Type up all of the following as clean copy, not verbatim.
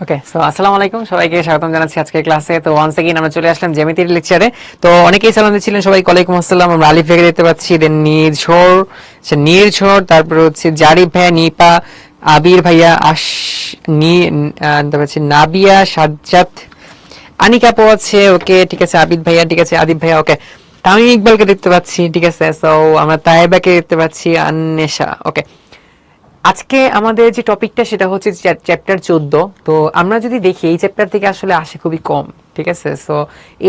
ওকে, so আসসালামু আলাইকুম, সবাইকে স্বাগতম জানাচ্ছি আজকের ক্লাসে। তো ওয়ান্স এগেইন আমরা চলে আসলাম জ্যামিতির লেকচারে। তো অনেকেই সালাম দিচ্ছিলেন, সবাইকে ওয়ালাইকুম আসসালাম। আমরা আলিফ ভেগে দেখতে পাচ্ছি, দেন নীরঝড়, তারপরে হচ্ছে জারিফ ভাইয়া, নিপা, আবির ভাইয়া, তারপর হচ্ছে নাবিয়া, সাজ্জাদ, আনিকাপো আছে, ওকে ঠিক আছে, আবিদ ভাইয়া ঠিক আছে, আদিব ভাইয়া ওকে, তামিম ইকবালকে দেখতে পাচ্ছি ঠিক আছে, সো আমরা তাইবাকে দেখতে পাচ্ছি, আন্নেশা ওকে। আজকে আমাদের যে টপিকটা সেটা হচ্ছে চ্যাপ্টার 14। তো আমরা যদি দেখি এই চ্যাপ্টার থেকে আসলে আসে খুবই কম, ঠিক আছে। সো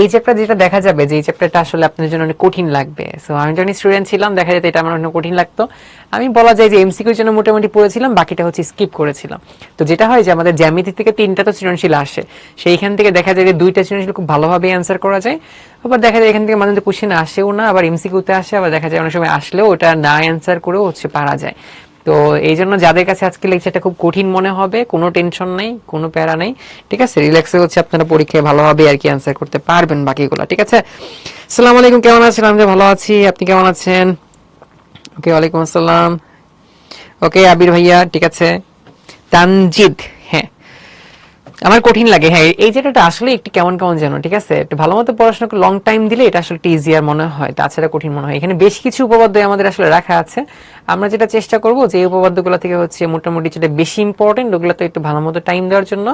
এই চ্যাপ্টার যেটা দেখা যাবে যে এই চ্যাপ্টারটা আসলে আপনার জন্য অনেক কঠিন লাগবে। সো আমি যখন স্টুডেন্ট ছিলাম দেখা যেত এটা আমার অনেক কঠিন লাগতো। আমি বলা যায় যে এমসিকিউর জন্য মোটামুটি পড়েছিলাম, বাকিটা হচ্ছে স্কিপ করেছিলাম। তো যেটা হয় যে আমাদের জ্যামিতি থেকে 3টা তো সৃজনশীল আসে, সেইখান থেকে দেখা যায় যে 2টা সৃজনশীল খুব ভালোভাবে অ্যান্সার করা যায়। আবার দেখা যায় এখান থেকে মাঝে মধ্যে কোশ্চেন আসেও না, আবার এমসিকিউতে আসে, আবার দেখা যায় অনেক সময় আসলেও ওটা না অ্যান্সার করেও হচ্ছে পারা যায়। তো এই জন্য যাদের কাছে আজকে লেকচারটা খুব কঠিন মনে হবে, কোনো টেনশন নেই, কোনো প্যারা নেই, ঠিক আছে। রিল্যাক্সে হচ্ছে আপনারা পরীক্ষায় ভালোভাবে আর কি অ্যান্সার করতে পারবেন বাকিগুলো, ঠিক আছে। আসসালামু আলাইকুম, কেমন আছেন? আমি ভালো আছি, আপনি কেমন আছেন? ওকে, ওয়ালাইকুম আসসালাম। ওকে আবির ভাইয়া ঠিক আছে, তানজিদ, হ্যাঁ আমার কঠিন লাগে, হ্যাঁ এই যেটা আসলে একটু কেমন কেমন যেন, ঠিক আছে। একটু ভালো মতো পড়াশোনা লং টাইম দিলে এটা আসলে ইজিয়ার মনে হয়, তাছাড়া কঠিন মনে হয়। এখানে বেশ কিছু উপপাদ্য আমাদের আসলে রাখা আছে, আমরা যেটা চেষ্টা করব যে এই উপপাদ্যগুলো থেকে হচ্ছে মোটামুটি যেটা বেশি ইম্পর্টেন্ট ওগুলো তো একটু ভালো মতো টাইম দেওয়ার জন্য,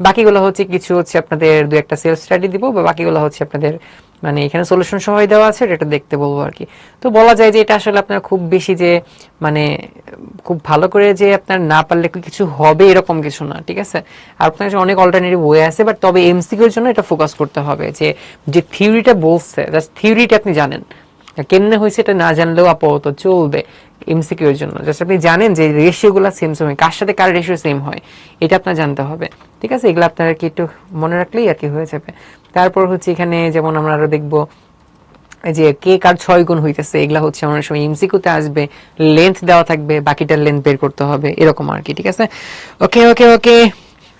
বাকিগুলো হচ্ছে কিছু হচ্ছে আপনাদের দু একটা সেলফ স্টাডি দিব, বা বাকিগুলো হচ্ছে আপনাদের মানে এখানে সলিউশন সহায় দেওয়া আছে, এটা দেখতে বলবো আর কি। তো বলা যায় যে এটা আসলে আপনার খুব বেশি যে মানে খুব ভালো করে যে আপনার না পারলে কিছু হবে এরকম কিছু না, ঠিক আছে। আর আপনার কাছে অনেক অল্টারনেটিভ ওয়ে আছে, বাট তবে এমসিকিউর জন্য এটা ফোকাস করতে হবে যে যে থিওরিটা বলছে জাস্ট থিওরিটা আপনি জানেন, কেমনে হয়েছে এটা না জানলেও আপাতত চলবে। এমসিকিউ এর জন্য জাস্ট আপনি জানেন যে রেশিওগুলো সেম সেম হয়, কার সাথে কার রেশিও সেম হয় এটা আপনার জানতে হবে, ঠিক আছে। এগুলো আপনার আর কি একটু মনে রাখলেই আর কি হয়ে যাবে। তারপর হচ্ছে এখানে যেমন আমরা আরো দেখবো যে কে কার 6 গুণ হইতেছে, এগুলা হচ্ছে অনেক সময় এমসিকিউতে আসবে, লেন্থ দেওয়া থাকবে, বাকিটার লেন্থ বের করতে হবে, এরকম আর কি, ঠিক আছে। ওকে ওকে ওকে,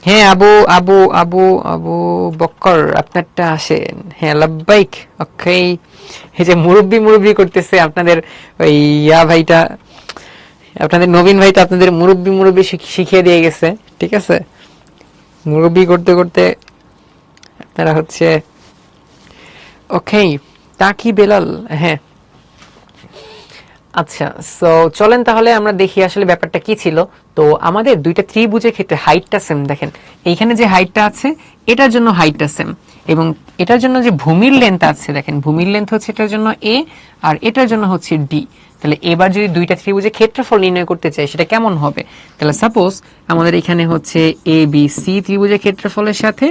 হ্যাঁ আবু আবু আবু আবু বক্কর আপনারটা আসেন, হ্যাঁ লাব্বাইক ওকে। এই যে মুরব্বি মুরব্বি করতেছে আপনাদের ওই ভাইটা, আপনাদের নবীন ভাইটা আপনাদের মুরব্বি মুরব্বি শিখিয়ে দিয়ে গেছে, ঠিক আছে। মুরব্বি করতে করতে আপনারা হচ্ছে ওকে। তাকি বেলাল, হ্যাঁ আচ্ছা। সো চলেন তাহলে আমরা দেখি আসলে ব্যাপারটা কি ছিল। তো আমাদের দুইটা ত্রিভুজের ক্ষেত্রে হাইটটা সেম, দেখেন এইখানে যে হাইটটা আছে এটার জন্য হাইটটা সেম, এবং এটার জন্য যে ভূমির লেন্থ আছে, দেখেন ভূমির লেন্থ হচ্ছে এটার জন্য এ আর এটার জন্য হচ্ছে ডি। তাহলে এবার যদি দুইটা ত্রিভুজের ক্ষেত্রফল নির্ণয় করতে চাই সেটা কেমন হবে, তাহলে সাপোজ আমাদের এখানে হচ্ছে এ বি সি ত্রিভুজের ক্ষেত্রফলের সাথে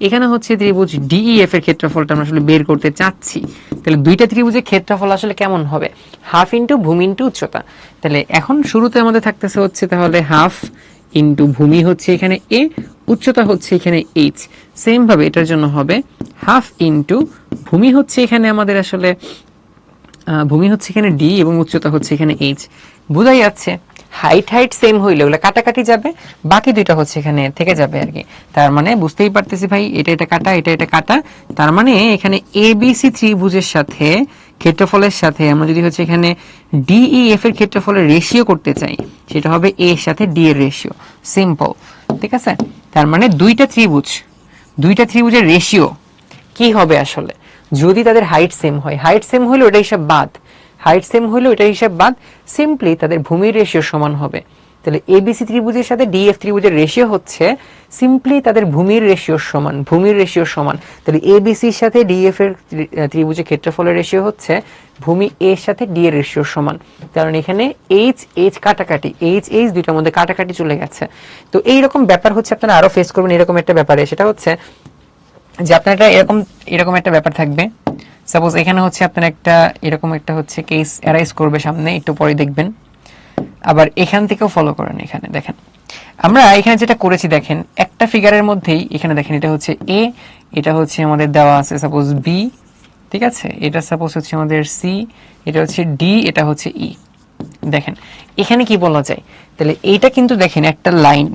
এখানে হচ্ছে ত্রিভুজ ডিইএফ এর ক্ষেত্রফলটা আমরা আসলে বের করতে চাচ্ছি। তাহলে দুইটা ত্রিভুজের ক্ষেত্রফল আসলে কেমন হবে, হাফ ইন্টু ভূমি ইন্টু উচ্চতা। তাহলে এখন শুরুতে আমাদের থাকতেছে হচ্ছে তাহলে হাফ ইন্টু ভূমি হচ্ছে এখানে এ, উচ্চতা হচ্ছে এখানে এইচ। সেম ভাবে এটার জন্য হবে হাফ ইন্টু ভূমি হচ্ছে এখানে আমাদের আসলে ভূমি হচ্ছে এখানে ডি এবং উচ্চতা হচ্ছে এখানে এইচ। বোঝাই যাচ্ছে হাইট হাইট সেম হইলে ওগুলো কাটাকাটি যাবে, বাকি দুইটা হচ্ছে এখানে থেকে যাবে আর কি। তার মানে বুঝতেই পারতেছি ভাই, এটা এটা কাটা, এটা এটা কাটা। তার মানে এখানে এবিসি ত্রিভুজের সাথে ক্ষেত্রফলের সাথে আমরা যদি হচ্ছে এখানে ডিইএফ এর ক্ষেত্রফলের রেশিও করতে চাই, সেটা হবে এ এর সাথে ডি এর রেশিও, সিম্পল, ঠিক আছে। তার মানে দুইটা ত্রিভুজের রেশিও কি হবে আসলে, যদি তাদের হাইট সেম হয়, হাইট সেম হইলে ওটা হিসাব বাদ, হাইট সেম হইলে ওটা হিসাব বাদ, সিম্পলি তাদের ভূমির রেশিও সমান হবে। তাহলে এবিসি ত্রিভুজের সাথে ডিএফ ত্রিভুজের রেশিও হচ্ছে সিম্পলি তাদের ভূমির রেশিও সমান, ভূমির রেশিও সমান। তাহলে এবিসির সাথে ডিএফ এর ত্রিভুজের ক্ষেত্রফলের রেশিও হচ্ছে ভূমি এর সাথে ডি এর রেশিও সমান। কারণ এখানে এইচ এইচ কাটাকাটি, এইচ এইচ দুইটার মধ্যে কাটাকাটি চলে গেছে। তো এইরকম ব্যাপার হচ্ছে আপনারা আরো ফেস করবেন এরকম একটা ব্যাপারে, সেটা হচ্ছে যে আপনার একটা এরকম এরকম একটা ব্যাপার থাকবে। সাপোজ এখানে হচ্ছে আপনার একটা এরকম একটা হচ্ছে কেস অ্যারাইজ করবে সামনে, একটু পরে দেখবেন। আবার এখান থেকেও ফলো করেন, এখানে দেখেন আমরা এখানে যেটা করেছি, দেখেন একটা ফিগারের মধ্যেই এখানে দেখেন এটা হচ্ছে এ, এটা হচ্ছে আমাদের দেওয়া আছে সাপোজ বি, ঠিক আছে, এটা সাপোজ হচ্ছে আমাদের সি, এটা হচ্ছে ডি, এটা হচ্ছে ই। দেখেন এখানে কি বলা যায়, তাহলে এইটা কিন্তু দেখেন একটা লাইন,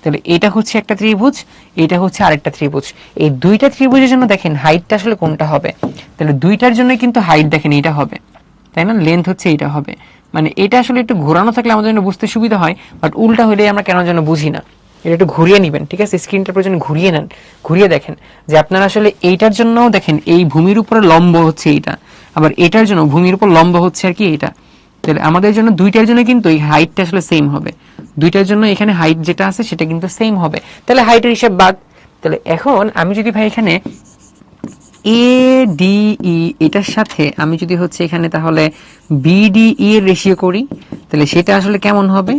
তাহলে এটা হচ্ছে একটা ত্রিভুজ, এটা হচ্ছে আরেকটা ত্রিভুজ। এই দুইটা ত্রিভুজের জন্য দেখেন হাইটটা আসলে কোনটা হবে, তাহলে দুইটার জন্য কিন্তু হাইট দেখেন এটা হবে, তাই না, লেন্থ হচ্ছে এটা হবে। মানে এটা আসলে একটু ঘোরানো থাকলে আমাদের জন্য বুঝতে সুবিধা হয়, বাট উল্টা হইলে আমরা কেন যেন বুঝি না। এটা একটু ঘুরিয়ে নেবেন, ঠিক আছে, স্ক্রিনটা প্রয়োজন ঘুরিয়ে নেন, ঘুরিয়ে দেখেন যে আপনার আসলে এইটার জন্য দেখেন এই ভূমির উপরে লম্ব হচ্ছে এইটা, আবার এটার জন্য ভূমির উপর লম্ব হচ্ছে আর কি এইটা। তাহলে আমাদের জন্য দুইটার জন্য কিন্তু এই হাইটটা আসলে সেম হবে, দুইটার জন্য এখানে হাইট যেটা আছে সেটা কিন্তু সেম হবে। তাহলে হাইটের হিসাব বাদ। তাহলে এখন আমি যদি ভাই এখানে ADE এটার সাথে আমি যদি হচ্ছে এখানে তাহলে BDE এর রেশিও করি, তাহলে সেটা আসলে কেমন হবে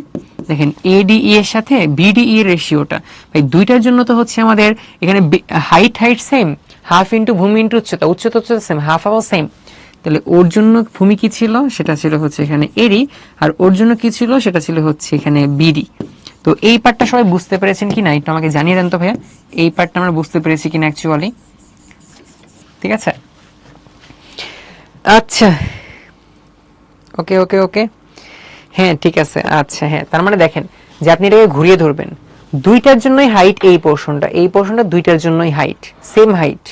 দেখেন। ADE এর সাথে BDE এর রেশিওটা ভাই দুইটার জন্য তো হচ্ছে আমাদের এখানে হাইট সেম, হাফ ইন্টু ভূমি ইন্টু উচ্চতা, উচ্চতা সেম, হাফ আবার সেম। তাহলে ওর জন্য ভূমি কি ছিল, সেটা ছিল হচ্ছে এখানে AD, আর ওর জন্য কি ছিল, সেটা ছিল হচ্ছে এখানে BD। তো এই পার্টটা সবাই বুঝতে পেরেছেন কিনা একটু আমাকে জানিয়ে দেন তো ভাইয়া, এই পার্টটা আমরা বুঝতে পেরেছি কিনা অ্যাকচুয়ালি, ঠিক আছে? আচ্ছা, ওকে ওকে ওকে, হ্যাঁ ঠিক আছে। আচ্ছা হ্যাঁ, তার মানে দেখেন যে আপনি এটাকে ঘুরিয়ে ধরবেন, দুইটার জন্যই হাইট, এই পোর্শনটা দুইটার জন্যই হাইট, সেম হাইট,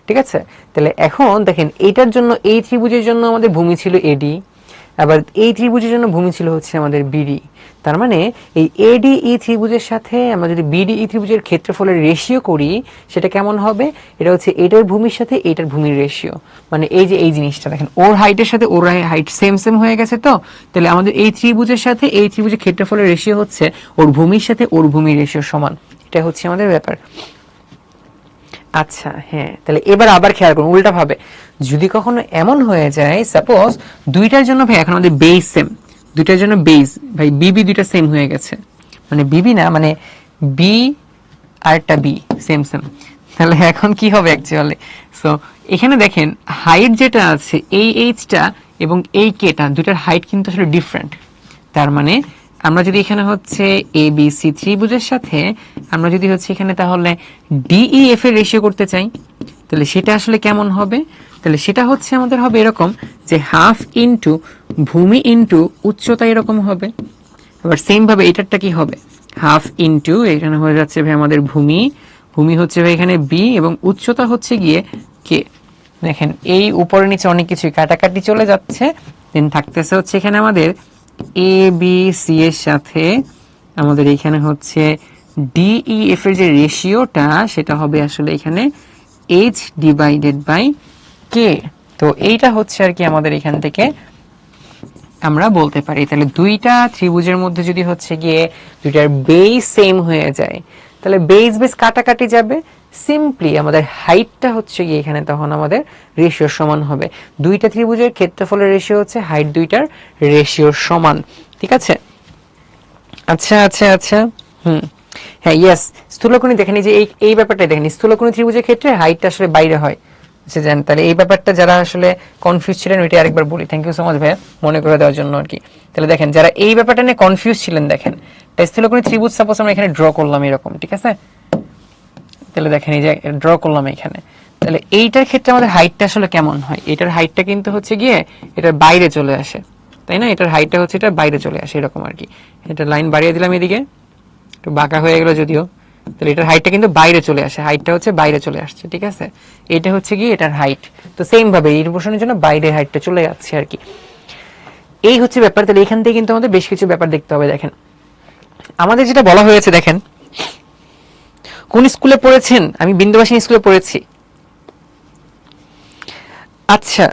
ঠিক আছে? তাহলে এখন দেখেন এইটার জন্য এই ত্রিভুজের জন্য আমাদের ভূমি ছিল এডি, আবার এই ত্রিভুজের জন্য ভূমি ছিল হচ্ছে আমাদের বিডি। তার মানে এই এডিই ত্রিভুজের সাথে আমরা যদি বিডিই ত্রিভুজের ক্ষেত্রফলের রেশিও করি সেটা কেমন হবে, এটা হচ্ছে এটার ভূমির সাথে এটার ভূমির রেশিও। মানে এই যে এই জিনিসটা দেখেন, ওর হাইটের সাথে ওর হাইট সেম সেম হয়ে গেছে, তো তাহলে আমাদের এই ত্রিভুজের সাথে এই ত্রিভুজের ক্ষেত্রফলের রেশিও হচ্ছে ওর ভূমির সাথে ওর ভূমির রেশিও সমান, এটা হচ্ছে আমাদের ব্যাপার। আচ্ছা হ্যাঁ, তাহলে এবার আবার খেয়াল করুন উল্টা ভাবে, যদি কখনো এমন হয়ে যায় সাপোজ দুইটার জন্য ভাই এখন আমাদের বেস সেম, দুইটার জন্য বেস ভাই বিবি দুইটা সেম হয়ে গেছে, মানে বিবি না মানে বি আরটা বি সেম সেম, তাহলে এখন কি হবে অ্যাকচুয়ালি? সো এখানে দেখেন হাইট যেটা আছে এই এইচটা এবং এই কেটা দুইটার হাইট কিন্তু আসলে ডিফারেন্ট। তার মানে আমরা যদি এখানে হচ্ছে এ বি সি ত্রিভুজের সাথে আমরা যদি হচ্ছে এখানে তাহলে ডিইএফ এর রেশিও করতে চাই, তাহলে সেটা আসলে কেমন হবে? তাহলে সেটা হচ্ছে আমাদের হবে এরকম যে হাফ ইন্টু ভূমি ইন্টু উচ্চতা এরকম হবে। আবার সেম ভাবে এটারটা কি হবে, হাফ ইন্টু এখানে হয়ে যাচ্ছে ভাই আমাদের ভূমি, ভূমি হচ্ছে ভাই এখানে বি এবং উচ্চতা হচ্ছে গিয়ে কে। দেখেন এই উপরে নিচে অনেক কিছুই কাটাকাটি চলে যাচ্ছে, দেন থাকতেছে হচ্ছে এখানে আমাদের এ বি সি এর সাথে আমাদের এখানে হচ্ছে ডিইএফ এর যে রেশিওটা সেটা হবে আসলে এখানে এইচ ডিভাইডেড বাই কে। তো এইটা হচ্ছে আর কি আমাদের এখান থেকে আমরা বলতে পারি। তাহলে দুইটা ত্রিভুজের মধ্যে যদি হচ্ছে গিয়ে দুইটার বেস সেম হয়ে যায় তাহলে বেস বেস কাটাকাটি যাবে, সিম্পলি আমাদের হাইটটা হচ্ছে গিয়ে এখানে তখন আমাদের রেশিও সমান হবে। দুইটা ত্রিভুজের ক্ষেত্রফলের রেশিও হচ্ছে হাইট দুইটার রেশিও সমান, ঠিক আছে? আচ্ছা আচ্ছা আচ্ছা, হ্যাঁ ইয়েস, স্থূলকোণী দেখেন এই যে এই ব্যাপারটা দেখেন, স্থূলকোণী ত্রিভুজের ক্ষেত্রে হাইটটা আসলে বাইরে হয়, বুঝছেন? তাহলে এই ব্যাপারটা যারা আসলে কনফিউজ ছিলেন ওইটা আরেকবার বলি, থ্যাংক ইউ সো মাচ ভাইয়া মনে করে দেওয়ার জন্য আর কি। তাহলে দেখেন যারা এই ব্যাপারটা নিয়ে কনফিউজ ছিলেন, দেখেন স্থূলকোণী ত্রিভুজ সাপোজ আমরা এখানে ড্র করলাম এরকম, ঠিক আছে? তাহলে দেখেন এই যে ড্র করলাম এখানে, তাহলে এইটার ক্ষেত্রে আমাদের হাইটটা আসলে কেমন হয়, এটার হাইটটা কিন্তু হচ্ছে গিয়ে এটার বাইরে চলে আসে, তাই না? এটার হাইটটা হচ্ছে এটা বাইরে চলে আসে এরকম আর কি। এটা লাইন বাড়িয়ে দিলাম এদিকে, একটু বাঁকা হয়ে গেল যদিও, তাহলে এটার হাইটটা কিন্তু বাইরে চলে আসে, হাইটটা হচ্ছে বাইরে চলে আসছে, ঠিক আছে? এটা হচ্ছে কি এটার হাইট, তো সেম ভাবে এই পোর্শনের জন্য বাইরের হাইটটা চলে যাচ্ছে আর কি। এই হচ্ছে ব্যাপার। তাহলে এখান থেকে কিন্তু আমাদের বেশ কিছু ব্যাপার দেখতে হবে। দেখেন আমাদের যেটা বলা হয়েছে, দেখেন কোন স্কুলে পড়েছেন? আমি বিন্দুবাসিনী স্কুলে পড়েছি। আচ্ছা,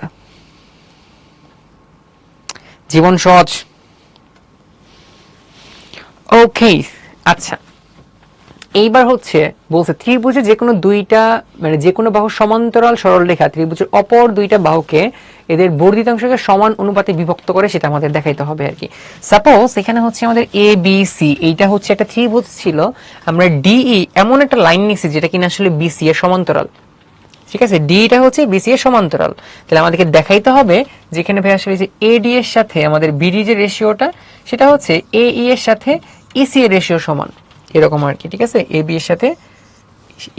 জীবন সহজ, ওকে। আচ্ছা এইবার হচ্ছে বলছে ত্রিভুজে যে কোনো দুইটা মানে যে কোনো বাহু সমান্তরাল সরলরেখা ত্রিভুজের অপর দুইটা বাহুকে এদের বর্ধিতাংশকে সমান অনুপাতে বিভক্ত করে সেটা আমাদের দেখাইতে হবে আর কি। সাপোজ এখানে হচ্ছে আমাদের এ বি সি, এইটা হচ্ছে একটা ত্রিভুজ ছিল, আমরা ডিই এমন একটা লাইন নিছি যেটা কিনা আসলে বিসি এর সমান্তরাল, ঠিক আছে? ডিটা হচ্ছে বিসি এর সমান্তরাল, তাহলে আমাদেরকে দেখাইতে হবে যেখানে ভাই আসলে যে এডি এর সাথে আমাদের বিডি যে রেশিওটা সেটা হচ্ছে এই এর সাথে ইসি এর রেশিও সমান, এরকম আর কি, ঠিক আছে? এ বি এর সাথে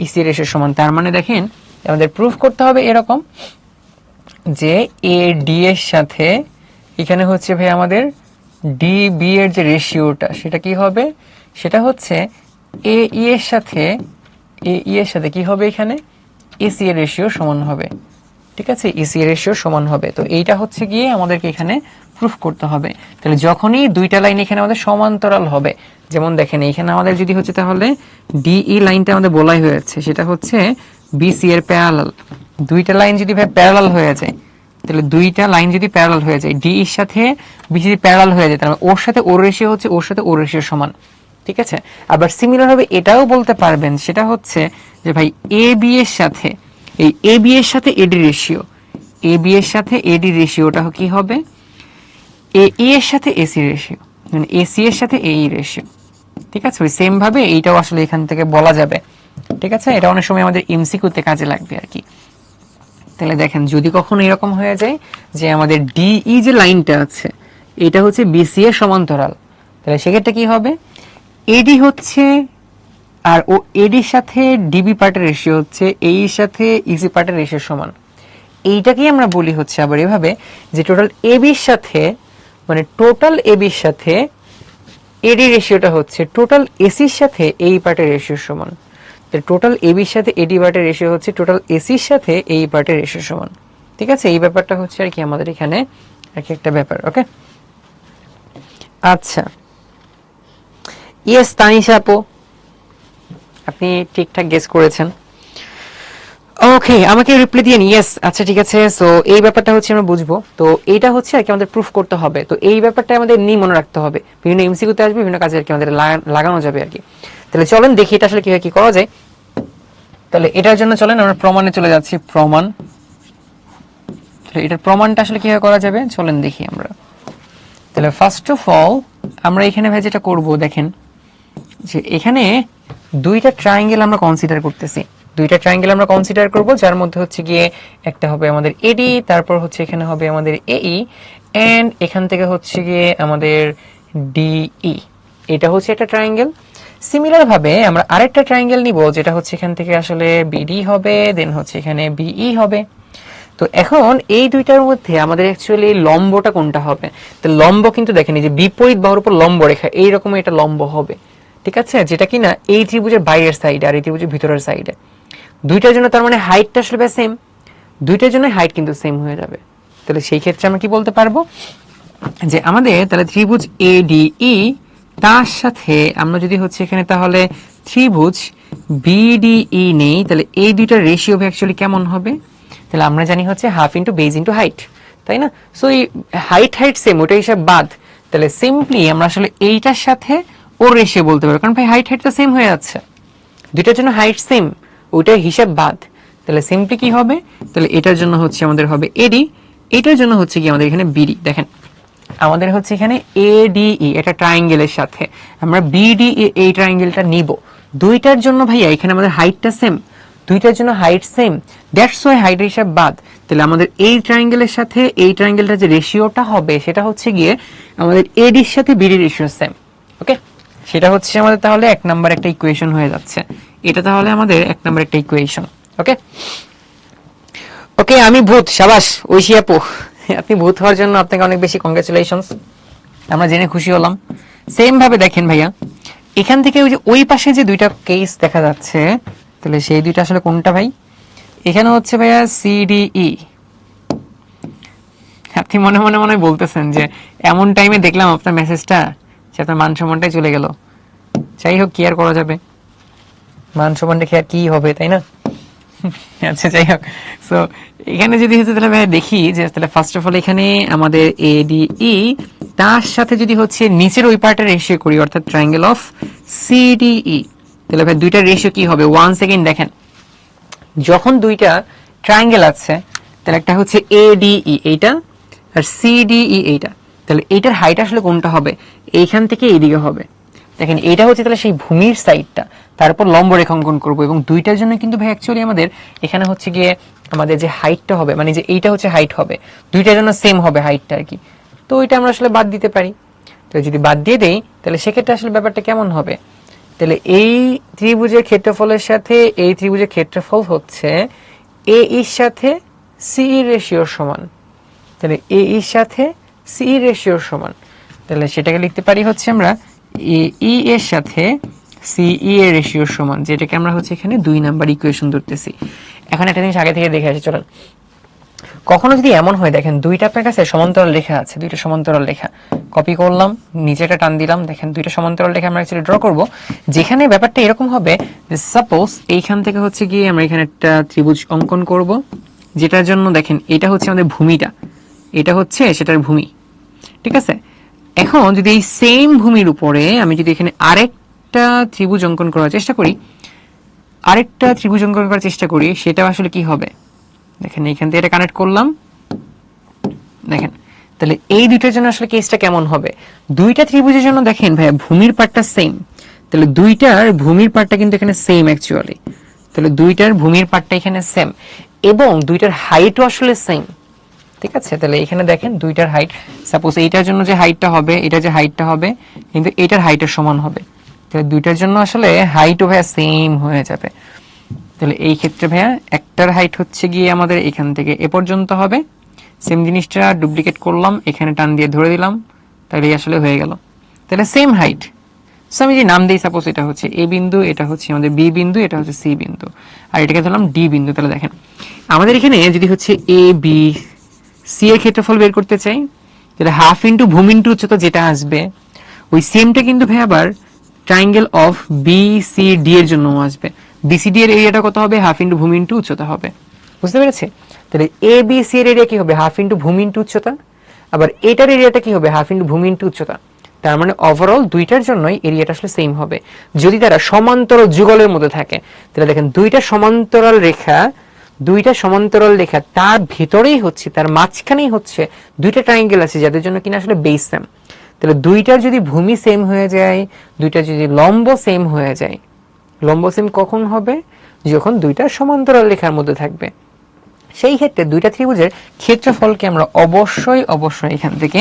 ইসি এর রেশিও সমান। তার মানে দেখেন আমাদের প্রুফ করতে হবে এরকম যে এ ডি এর সাথে এখানে হচ্ছে ভাই আমাদের ডি বি এর যে রেশিওটা সেটা কি হবে, সেটা হচ্ছে এ ই এর সাথে কি হবে এখানে ইসি এর রেশিও সমান হবে, ঠিক আছে? ইসি এর রেশিও সমান হবে। তো এইটা হচ্ছে গিয়ে আমাদেরকে এখানে প্রুফ করতে হবে। তাহলে যখনই দুইটা লাইন এখানে আমাদের সমান্তরাল হবে যেমন দেখেন এখানে আমাদের যদি হচ্ছে তাহলে ডিই লাইনটা আমাদের বলাই হয়েছে, সেটা হচ্ছে বিসি এর প্যারালাল। দুইটা লাইন যদি ভাই প্যারালাল হয়ে যায়, তাহলে দুইটা লাইন যদি প্যারালাল হয়ে যায়, ডি এর সাথে বিসি প্যারালাল হয়ে যায়, তাহলে ওর সাথে ওর রেশিও হচ্ছে ওর সাথে ওর রেশিও সমান। ঠিক আছে, আবার সিমিলার ভাবে এটাও বলতে পারবেন, সেটা হচ্ছে যে ভাই এ বি এর সাথে এই এ বি এর সাথে এডি রেশিও, এ বি এর সাথে এডি রেশিওটা কি হবে, এ ই এর সাথে এসি রেশিও, মানে এসি এর সাথে এই রেশিও। ঠিক আছে, ওই সেম ভাবে এইটাও আসলে এখান থেকে বলা যাবে। ঠিক আছে, এটা অনেক সময় আমাদের এমসিকিউতে কাজে লাগবে আর কি। তাহলে দেখেন যদি কখনো এরকম হয়ে যায় যে আমাদের ডিই যে লাইনটা আছে এটা হচ্ছে বিসি এর সমান্তরাল, তাহলে সেক্ষেত্রে কি হবে, এডি হচ্ছে আর ও এডির সাথে ডিবি পার্টের রেশিও হচ্ছে এই এর সাথে ইসি পার্টের রেশিও সমান। এইটাকেই আমরা বলি হচ্ছে আবার এভাবে যে টোটাল এবির সাথে, মানে টোটাল এবির সাথে এডি রেশিওটা হচ্ছে টোটাল এসির সাথে এই পার্টের রেশিও সমান। টোটাল এবির সাথে এডি পার্টের রেশিও হচ্ছে টোটাল এসির সাথে এই পার্টের রেশিও সমান। ঠিক আছে, এই ব্যাপারটা হচ্ছে আর কি আমাদের এখানে আর কি একটা ব্যাপার। ওকে, আচ্ছা, ইয়েস তানিশা আপু, আপনি ঠিকঠাক গেস করেছেন। ওকে, আমাকে রিপ্লাই দিয়েন ইয়েস। আচ্ছা ঠিক আছে, সো এই ব্যাপারটা হচ্ছে আমরা বুঝবো, তো এইটা হচ্ছে আর কি আমাদের প্রুফ করতে হবে। তো এই ব্যাপারটা আমাদের নিয়ে মনে রাখতে হবে, বিভিন্ন এমসিকিউতে আসবে, বিভিন্ন কাজে আর কি আমাদের লাগানো যাবে আর কি। তাহলে চলেন দেখি এটা আসলে কিভাবে কি করা যায়। তাহলে এটার জন্য চলেন আমরা প্রমাণে চলে যাচ্ছি। প্রমাণ, এটার প্রমাণটা আসলে কিভাবে করা যাবে চলেন দেখি আমরা। তাহলে ফার্স্ট অফ অল আমরা এখানে ভাই যেটা করব, দেখেন যে এখানে দুইটা ট্রায়াঙ্গেল আমরা কনসিডার করতেছি, দুইটা ট্রায়াঙ্গেল আমরা কনসিডার করব, যার মধ্যে হচ্ছে গিয়ে একটা হবে আমাদের এডি, তারপর হচ্ছে এখানে হবে আমাদের এই, এন্ড এখান থেকে হচ্ছে গিয়ে আমাদের ডিই। এটা হচ্ছে একটা ট্রায়াঙ্গেল। সিমিলার ভাবে আমরা আরেকটা ট্রায়াঙ্গেল নিব, যেটা হচ্ছে এখান থেকে আসলে বিডি হবে, দেন হচ্ছে এখানে বিই হবে। তো এখন এই দুইটার মধ্যে আমাদের অ্যাকচুয়ালি লম্বটা কোনটা হবে, তো লম্ব কিন্তু দেখেন এই যে বিপরীত বাহুর উপর লম্ব রেখা, এইরকম এটা লম্ব হবে। ঠিক আছে, যেটা কিনা এই ত্রিভুজের বাইরের সাইডে আর এই ত্রিভুজের ভিতরের সাইডে, দুইটার জন্য তার মানে হাইটটা আসলে সেম, দুইটার জন্য হাইট কিন্তু সেম হয়ে যাবে। তাহলে সেই ক্ষেত্রে আমরা কি বলতে পারবো যে আমাদের তাহলে ত্রিভুজ এডিই তার সাথে আমরা যদি হচ্ছে এখানে তাহলে ত্রিভুজ বিডিই নেই, তাহলে এই দুইটার রেশিও অ্যাকচুয়ালি কেমন হবে, তাহলে আমরা জানি হচ্ছে half into base into height, তাই না? সো এই হাইট হাইট সেম, ওটা হিসাব বাদ, তাহলে সিম্পলি আমরা আসলে এইটার সাথে ওর রেশিও বলতে পারবো, কারণ ভাই হাইট হাইট তো সেম হয়ে যাচ্ছে, দুইটার জন্য হাইট সেম, ওইটার হিসাব বাদ। তাহলে সিম্পলি কি হবে, তাহলে এটার জন্য হচ্ছে আমাদের হবে এডি, এটার জন্য হচ্ছে কি আমাদের এখানে বিডি। দেখেন আমাদের হচ্ছে এখানে এডিই এটা ট্রায়াঙ্গেলের সাথে আমরা বিডি এই ট্রায়াঙ্গেলটা নিব, দুইটার জন্য ভাইয়া এখানে আমাদের হাইটটা সেম, দুইটার জন্য হাইট সেম, দ্যাটস ওয়াই হাইটের হিসাব বাদ। তাহলে আমাদের এই ট্রায়াঙ্গেলের সাথে এই ট্রায়াঙ্গেলটা যে রেশিওটা হবে সেটা হচ্ছে গিয়ে আমাদের এডির সাথে বিডি রেশিও সেম। ওকে, সেটা হচ্ছে আমাদের তাহলে এক নাম্বার একটা ইকুয়েশন হয়ে যাচ্ছে, এটা তাহলে আমাদের এক নাম্বার একটা ইকুয়েশন। ওকে ওকে, আমি ভূত, সাবাস ঐশী আপু, আপনি ভূত হওয়ার জন্য আপনাকে অনেক বেশি কংগ্রাচুলেশনস, আমরা জেনে খুশি হলাম। সেম ভাবে দেখেন ভাইয়া এখান থেকে ওই যে ওই পাশে যে দুইটা কেস দেখা যাচ্ছে, তাহলে সেই দুইটা আসলে কোনটা ভাই, এখানে হচ্ছে ভাইয়া সিডিই। আপনি মনে মনে মনে বলতেছেন যে এমন টাইমে দেখলাম আপনার মেসেজটা যে আপনার মান সম্মানটাই চলে গেল। যাই হোক, কি আর করা যাবে, মান সম্মান রেখে আর কি হবে, তাই না? আচ্ছা যাই হোক, সো এখানে যদি হচ্ছে তাহলে ভাই দেখি যে তাহলে ফার্স্ট অফ অল এখানে আমাদের এডিই তার সাথে যদি হচ্ছে নিচের ওই পার্টের রেশিও করি, অর্থাৎ ট্রায়াঙ্গেল অফ সিডিই, তাহলে ভাই দুইটার রেশিও কি হবে, ওয়ান সেকেন্ড দেখেন, যখন দুইটা ট্রায়াঙ্গেল আছে তাহলে একটা হচ্ছে এডিই এইটা আর সিডিই এইটা, তাহলে এইটার হাইট আসলে কোনটা হবে, এইখান থেকে এইদিকে হবে। দেখেন এইটা হচ্ছে তাহলে সেই ভূমির সাইডটা, তারপর লম্ব রেখা অঙ্কন করবো, এবং দুইটার জন্য কিন্তু ভাই অ্যাকচুয়ালি আমাদের এখানে হচ্ছে গিয়ে আমাদের যে হাইটটা হবে, মানে যে এইটা হচ্ছে হাইট হবে, দুইটার জন্য সেম হবে হাইটটা আর কি। তো ওইটা আমরা আসলে বাদ দিতে পারি, তো যদি বাদ দিয়ে দেই তাহলে সেক্ষেত্রে আসলে ব্যাপারটা কেমন হবে, তাহলে এই ত্রিভুজের ক্ষেত্রফলের সাথে এই ত্রিভুজের ক্ষেত্রফল হচ্ছে এ এর সাথে সি রেশিওর সমান, তাহলে এ এর সাথে সি রেশিওর সমান, তাহলে সেটাকে লিখতে পারি হচ্ছে আমরা এ এর সাথে সিই এর রেশিওর সমান, যেটাকে আমরা হচ্ছে এখানে 2 নাম্বার ইকুয়েশন ধরতেছি। এখন একটা জিনিস আগে থেকে দেখে আসি চলেন, কখনো যদি এমন হয় দেখেন দুইটা আপনার কাছে সমান্তরাল রেখা আছে, দুইটা সমান্তরাল রেখা কপি করলাম, নিচেটা টান দিলাম, দেখেন দুইটা সমান্তরাল রেখা আমরা অ্যাকচুয়ালি ড্র করব, যেখানে ব্যাপারটা এরকম হবে যে সাপোজ এইখান থেকে হচ্ছে গিয়ে আমরা এখানে একটা ত্রিভুজ অঙ্কন করব, যেটার জন্য দেখেন এটা হচ্ছে আমাদের ভূমিটা, এটা হচ্ছে সেটার ভূমি, ঠিক আছে। এখন যদি এই সেম ভূমির উপরে আমি যদি এখানে আরেকটা ত্রিভুজ অঙ্কন করার চেষ্টা করি, সেটা আসলে কি হবে, দেখেন এইখান থেকে এটা কানেক্ট করলাম, দেখেন তাহলে এই দুইটার জন্য আসলে কেসটা কেমন হবে, দুইটা ত্রিভুজের জন্য দেখেন ভাইয়া ভূমির পার্টটা সেম, তাহলে দুইটার ভূমির পার্টটা কিন্তু এখানে সেম অ্যাকচুয়ালি, তাহলে দুইটার ভূমির পার্টটা এখানে সেম এবং দুইটার হাইটও আসলে সেম, ঠিক আছে। তাহলে এখানে দেখেন দুইটার হাইট, সাপোজ এইটার জন্য যে হাইটটা হবে, এটা যে হাইটটা হবে কিন্তু এটার হাইটের সমান হবে, তাহলে দুইটার জন্য আসলে হাইটও ভাইয়া সেম হয়ে যাবে। তাহলে এই ক্ষেত্রে ভাইয়া একটার হাইট হচ্ছে গিয়ে আমাদের এখান থেকে এ পর্যন্ত হবে, সেম জিনিসটা ডুপ্লিকেট করলাম, এখানে টান দিয়ে ধরে দিলাম, তাহলে আসলে হয়ে গেল, তাহলে সেম হাইট। সো আমি যে নাম দিই, সাপোজ এটা হচ্ছে এ বিন্দু, এটা হচ্ছে আমাদের বি বিন্দু, এটা হচ্ছে সি বিন্দু, আর এটাকে ধরলাম ডি বিন্দু। তাহলে দেখেন আমাদের এখানে যদি হচ্ছে এ বি সি এর ক্ষেত্রফল বের করতে চাই, তাহলে হাফ ইন্টু ভূমি ইন্টু উচ্চতা যেটা আসবে, ওই সেমটা কিন্তু ভাই আবার triangle of B C D এর জন্য আসবে। বিসিডি এর এরিয়াটা কত হবে, হাফ ইন্টু ভূমি ইন্টু উচ্চতা হবে, বুঝতে পেরেছে। তাহলে এ বি সি এর এরিয়া কি হবে, হাফ ইন্টু ভূমি ইন্টু উচ্চতা, আবার এটার এরিয়াটা কি হবে, হাফ ইন্টু ভূমি ইন্টু উচ্চতা। তার মানে ওভারঅল দুইটার জন্যই এরিয়াটা আসলে সেম হবে যদি তারা সমান্তরাল যুগলের মধ্যে থাকে। তাহলে দেখেন দুইটা সমান্তরাল রেখা তার ভিতরেই হচ্ছে, তার মাঝখানেই হচ্ছে দুইটা ট্রায়াঙ্গেল আছে যাদের জন্য কিনা আসলে বেস সেম। তাহলে দুইটার যদি ভূমি সেম হয়ে যায়, দুইটা যদি লম্ব সেম হয়ে যায়, লম্ব সেম কখন হবে, যখন দুইটা সমান্তরাল রেখার মধ্যে থাকবে। সেই ক্ষেত্রে দুইটা ত্রিভুজের ক্ষেত্রফলকে আমরা অবশ্যই এখান থেকে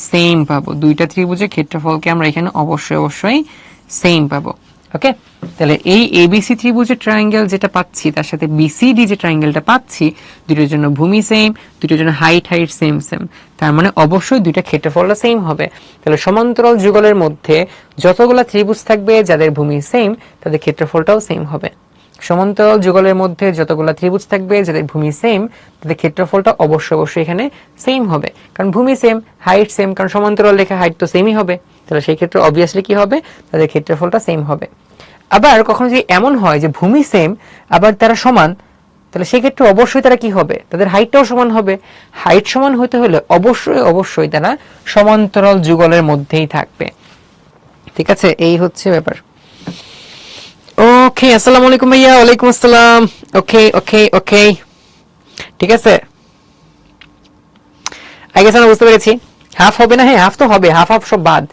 সেম পাবো, দুইটা ত্রিভুজের ক্ষেত্রফলকে আমরা এখানে অবশ্যই সেম পাবো। ওকে, তাহলে এই এবিসি ত্রিভুজের ট্রায়াঙ্গেল যেটা পাচ্ছি তার সাথে বিসিডি যে ট্রায়াঙ্গেলটা পাচ্ছি, দুইটার জন্য ভূমি সেম, দুইটার জন্য হাইট সেম, তার মানে অবশ্যই দুইটা ক্ষেত্রফলটা সেম হবে। তাহলে সমান্তরাল যুগলের মধ্যে যতগুলা ত্রিভুজ থাকবে যাদের ভূমি সেম, তাদের ক্ষেত্রফলটাও সেম হবে। সমান্তরাল যুগলের মধ্যে যতগুলা ত্রিভুজ থাকবে যাদের ভূমি সেম, তাদের ক্ষেত্রফলটা অবশ্যই এখানে সেম হবে, কারণ ভূমি সেম, হাইট সেম, কারণ সমান্তরাল রেখা হাইট তো সেমই হবে। তাহলে সেই ক্ষেত্রে অবভিয়াসলি কি হবে, তাদের ক্ষেত্রফলটা সেম হবে। আবার কখনো যদি এমন হয় যে ভূমি সেম আবার তারা সমান, তাহলে সেই ক্ষেত্রে অবশ্যই তারা কি হবে, তাদের হাইটটাও সমান হবে। হাইট সমান হতে হলে অবশ্যই তারা সমান্তরাল যুগলের মধ্যেই থাকবে, ঠিক আছে। এই হচ্ছে ব্যাপার। ওকে, আসসালামু আলাইকুম ভাইয়া। ওয়ালাইকুম আসসালাম। ওকে, ঠিক আছে, আই গেস আমরা বুঝতে পেরেছি। হাফ হবে না, হ্যাঁ হাফ তো হবে, হাফ সব বাদ,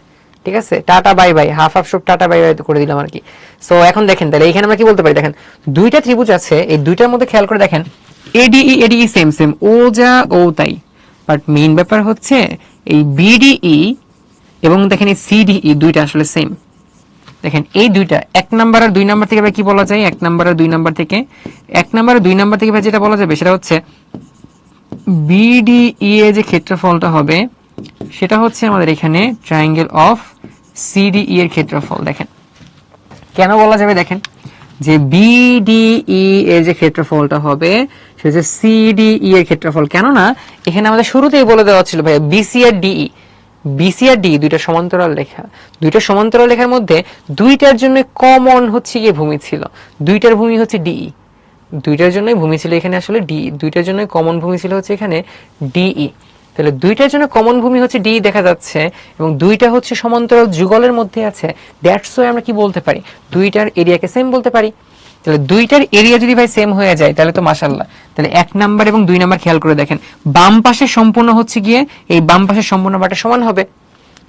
ঠিক আছে। টাটা বাই বাই, হাফ সব টাটা বাই বাই করে দিলাম আর কি। সো এখন দেখেন তাহলে এখানে আমরা কি বলতে পারি, দেখেন দুইটা ত্রিভুজ আছে, এই দুইটার মধ্যে খেয়াল করে দেখেন এডিই সেম, ও যা ও তাই, বাট মেইন ব্যাপার হচ্ছে এই বিডিই এবং দেখেন এই সিডিই দুইটা আসলে সেম। দেখেন এই দুইটা এক নাম্বার আর দুই নাম্বার থেকে কি বলা যায়, এক নাম্বার আর দুই নাম্বার থেকে যেটা বলা যাবে সেটা হচ্ছে বিডিই এর যে ক্ষেত্রফলটা হবে সেটা হচ্ছে আমাদের এখানে ট্রায়াঙ্গেল অফ সিডিই এর ক্ষেত্রফল। দেখেন কেন বলা যাবে, দেখেন যে বিডিই এর যে ক্ষেত্রফলটা হবে সেটা হচ্ছে সিডিই এর ক্ষেত্রফল, কেননা এখানে আমাদের শুরুতেই বলে দেওয়া ছিল ভাই বিসি আর ডি দুইটা সমান্তরাল রেখা, দুইটা সমান্তরাল রেখার মধ্যে দুইটার জন্য কমন হচ্ছে গিয়ে ভূমি ছিল, দুইটার ভূমি হচ্ছে ডিই, দুইটার জন্যই ভূমি ছিল এখানে আসলে ডি, দুইটার জন্য কমন ভূমি ছিল হচ্ছে এখানে ডিই। তাহলে দুইটার জন্য কমন ভূমি হচ্ছে ডি দেখা যাচ্ছে এবং দুইটা হচ্ছে সমান্তরাল যুগলের মধ্যে আছে, দ্যাটস ওয়াই আমরা কি বলতে পারি, দুইটার এরিয়াকে সেম বলতে পারি। তাহলে দুইটার এরিয়া যদি ভাই সেম হয়ে যায় তাহলে তো মাশাআল্লাহ। তাহলে এক নাম্বার এবং দুই নাম্বার খেয়াল করে দেখেন বাম পাশে সম্পূর্ণ হচ্ছে গিয়ে এই বাম পাশের সম্পূর্ণ পার্টটা সমান হবে,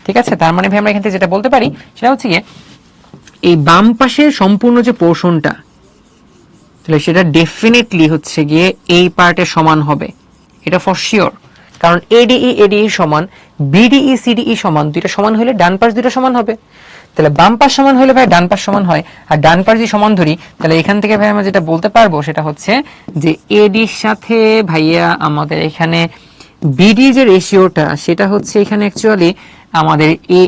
ঠিক আছে। তার মানে ভাই আমরা এখান থেকে যেটা বলতে পারি সেটা হচ্ছে গিয়ে এই বাম পাশের সম্পূর্ণ যে পোরশনটা, তাহলে সেটা ডেফিনেটলি হচ্ছে গিয়ে এই পার্টের সমান হবে, এটা ফর শিওর, কারণ এডিই সমান, বিডিই সিডিই সমান, দুইটা সমান হলে ডান পাশ দুইটা সমান হবে। তাহলে বাম পাশ সমান হলে ভাই ডান পাশ সমান হয়, আর ডান পাশ যদি সমান ধরি তাহলে এখান থেকে ভাই আমরা যেটা বলতে পারবো সেটা হচ্ছে যে এডির সাথে ভাইয়া আমাদের এখানে বিডি যে রেশিওটা সেটা হচ্ছে এখানে অ্যাকচুয়ালি আমাদের এই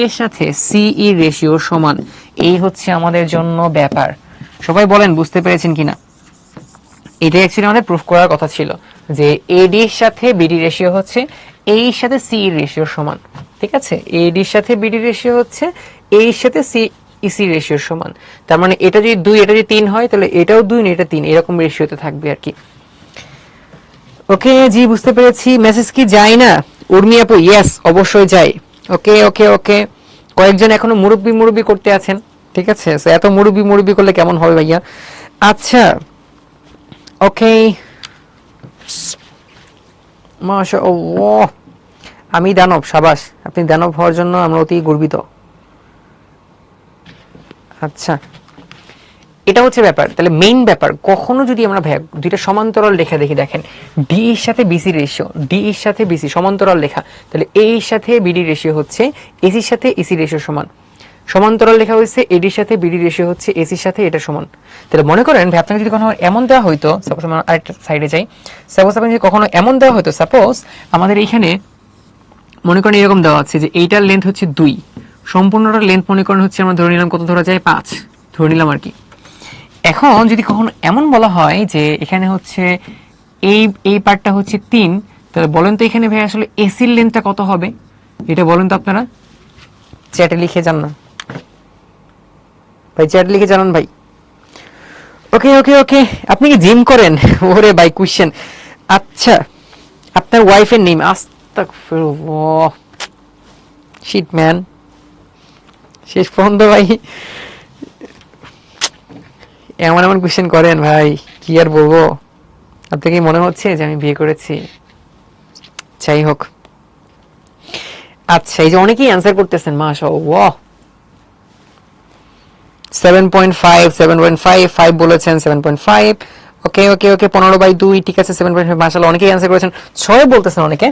এর সাথে সিই রেশিও সমান। এই হচ্ছে আমাদের জন্য ব্যাপার। সবাই বলেন বুঝতে পেরেছেন কিনা। এটা অ্যাকচুয়ালি আমাদের প্রুফ করার কথা ছিল যে এডি এর সাথে বিডি রেশিও হচ্ছে এ এর সাথে সি এর রেশিও সমান, ঠিক আছে? এডি এর সাথে বিডি রেশিও হচ্ছে এ এর সাথে সি ইসি রেশিও সমান। তার মানে এটা যদি 2 এটা যদি 3 হয় তাহলে এটাও 2 না এটা 3, এরকম রেশিওতে থাকবে আর কি। ওকে জি বুঝতে পেরেছি। মেসেজ কি যায় না উর্মি আপু? ইয়েস অবশ্যই যায়। ওকে ওকে ওকে, কয়েকজন এখনো মুরব্বি করতে আছেন, ঠিক আছে? এত মুরব্বি করলে কেমন হবে ভাইয়া? আচ্ছা ওকে মাশাআল্লাহ, আমি দানব, সাবাস, আপনি দানব হওয়ার জন্য আমরা অতি গর্বিত। আচ্ছা এটা হচ্ছে ব্যাপার। তাহলে মেইন ব্যাপার, কখনো যদি আমরা ভাই দুইটা সমান্তরাল রেখা দেখি, দেখেন ডি এর সাথে বিসি রেশিও, ডি এর সাথে বিসি সমান্তরাল রেখা, তাহলে এ এর সাথে বিডি রেশিও হচ্ছে এসির সাথে ইসি রেশিও সমান। সমান্তরাল লেখা হয়েছে এডির সাথে বিডি রেশিও হচ্ছে এসির সাথে এটা সমান। তাহলে মনে করেন ভাই আপনাকে যদি কখনো এমন দেওয়া হইতো, সাপোজ আমরা আরেকটা সাইডে যাই, সাপোজ আপনি যদি কখনো এমন দেওয়া হইতো, সাপোজ আমাদের এইখানে মনে করেন এরকম দেওয়া আছে যে এইটার লেন্থ হচ্ছে 2, সম্পূর্ণটার লেন্থ মনে করেন হচ্ছে আমরা ধরে নিলাম কত ধরা যায় 5 ধরে নিলাম আর কি। এখন যদি কখনো এমন বলা হয় যে এখানে হচ্ছে এই পার্টটা হচ্ছে 3, তাহলে বলেন তো এখানে ভাই আসলে এসির লেন্থটা কত হবে? এটা বলেন তো আপনারা, চ্যাটে লিখে যান না ভাই, চ্যাট লিখে জানান ভাই। ওকে ওকে ওকে, আপনি কি জিম করেন? ওরে ভাই কোশ্চেন। আচ্ছা আপনার ওয়াইফের নেম? আস্তাগফিরুল্লাহ, শিট ম্যান, শেষ পর্যন্ত ভাই এমন এমন কোশ্চেন করেন ভাই, কি আর বলবো। আপনাকে মনে হচ্ছে যে আমি বিয়ে করেছি? যাই হোক, আচ্ছা এই যে অনেকেই অ্যান্সার করতেছেন মাশাআল্লাহ, 7.5 7.5 5 বলেছেন, 7.5 ওকে ওকে ওকে, 15/2 ঠিক আছে, 7.5 মাশাআল্লাহ, অনেকেই অ্যানসার করেছেন, 6 বলতেছেন অনেকে।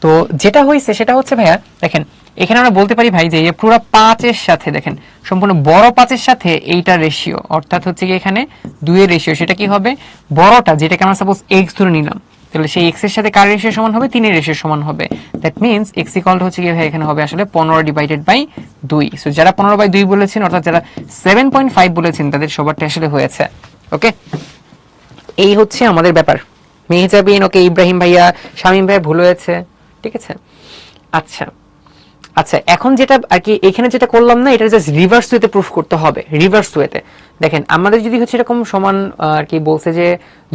তো যেটা হইছে সেটা হচ্ছে ভাইয়া দেখেন এখানে আমরা বলতে পারি ভাই যে এই পুরো 5 এর সাথে দেখেন সম্পূর্ণ বড় 5 এর সাথে এইটা রেশিও, অর্থাৎ হচ্ছে কি এখানে 2 এর রেশিও, সেটা কি হবে বড়টা যেটাকে আমরা সাপোজ x ধরে নিলাম, তাহলে সেই x এর সাথে কার রেশিও সমান হবে? 3 এর রেশিও সমান হবে। That means x equal to হচ্ছে কি ভাই এখানে হবে আসলে 15/2। সো যারা 15/2 বলেছেন অর্থাৎ যারা 7.5 বলেছেন তাদের সবারটা আসলে হয়েছে। ওকে এই হচ্ছে আমাদের ব্যাপার। মেহজাবিন ওকে, ইব্রাহিম ভাইয়া, শামীম ভাইয়া ভুল হয়েছে, ঠিক আছে। আচ্ছা আচ্ছা এখন যেটা আর কি এখানে যেটা করলাম না, এটা জাস্ট রিভার্স ওয়েতে প্রুফ করতে হবে। রিভার্স ওয়েতে দেখেন আমাদের যদি হচ্ছে এরকম সমান আর কি বলছে যে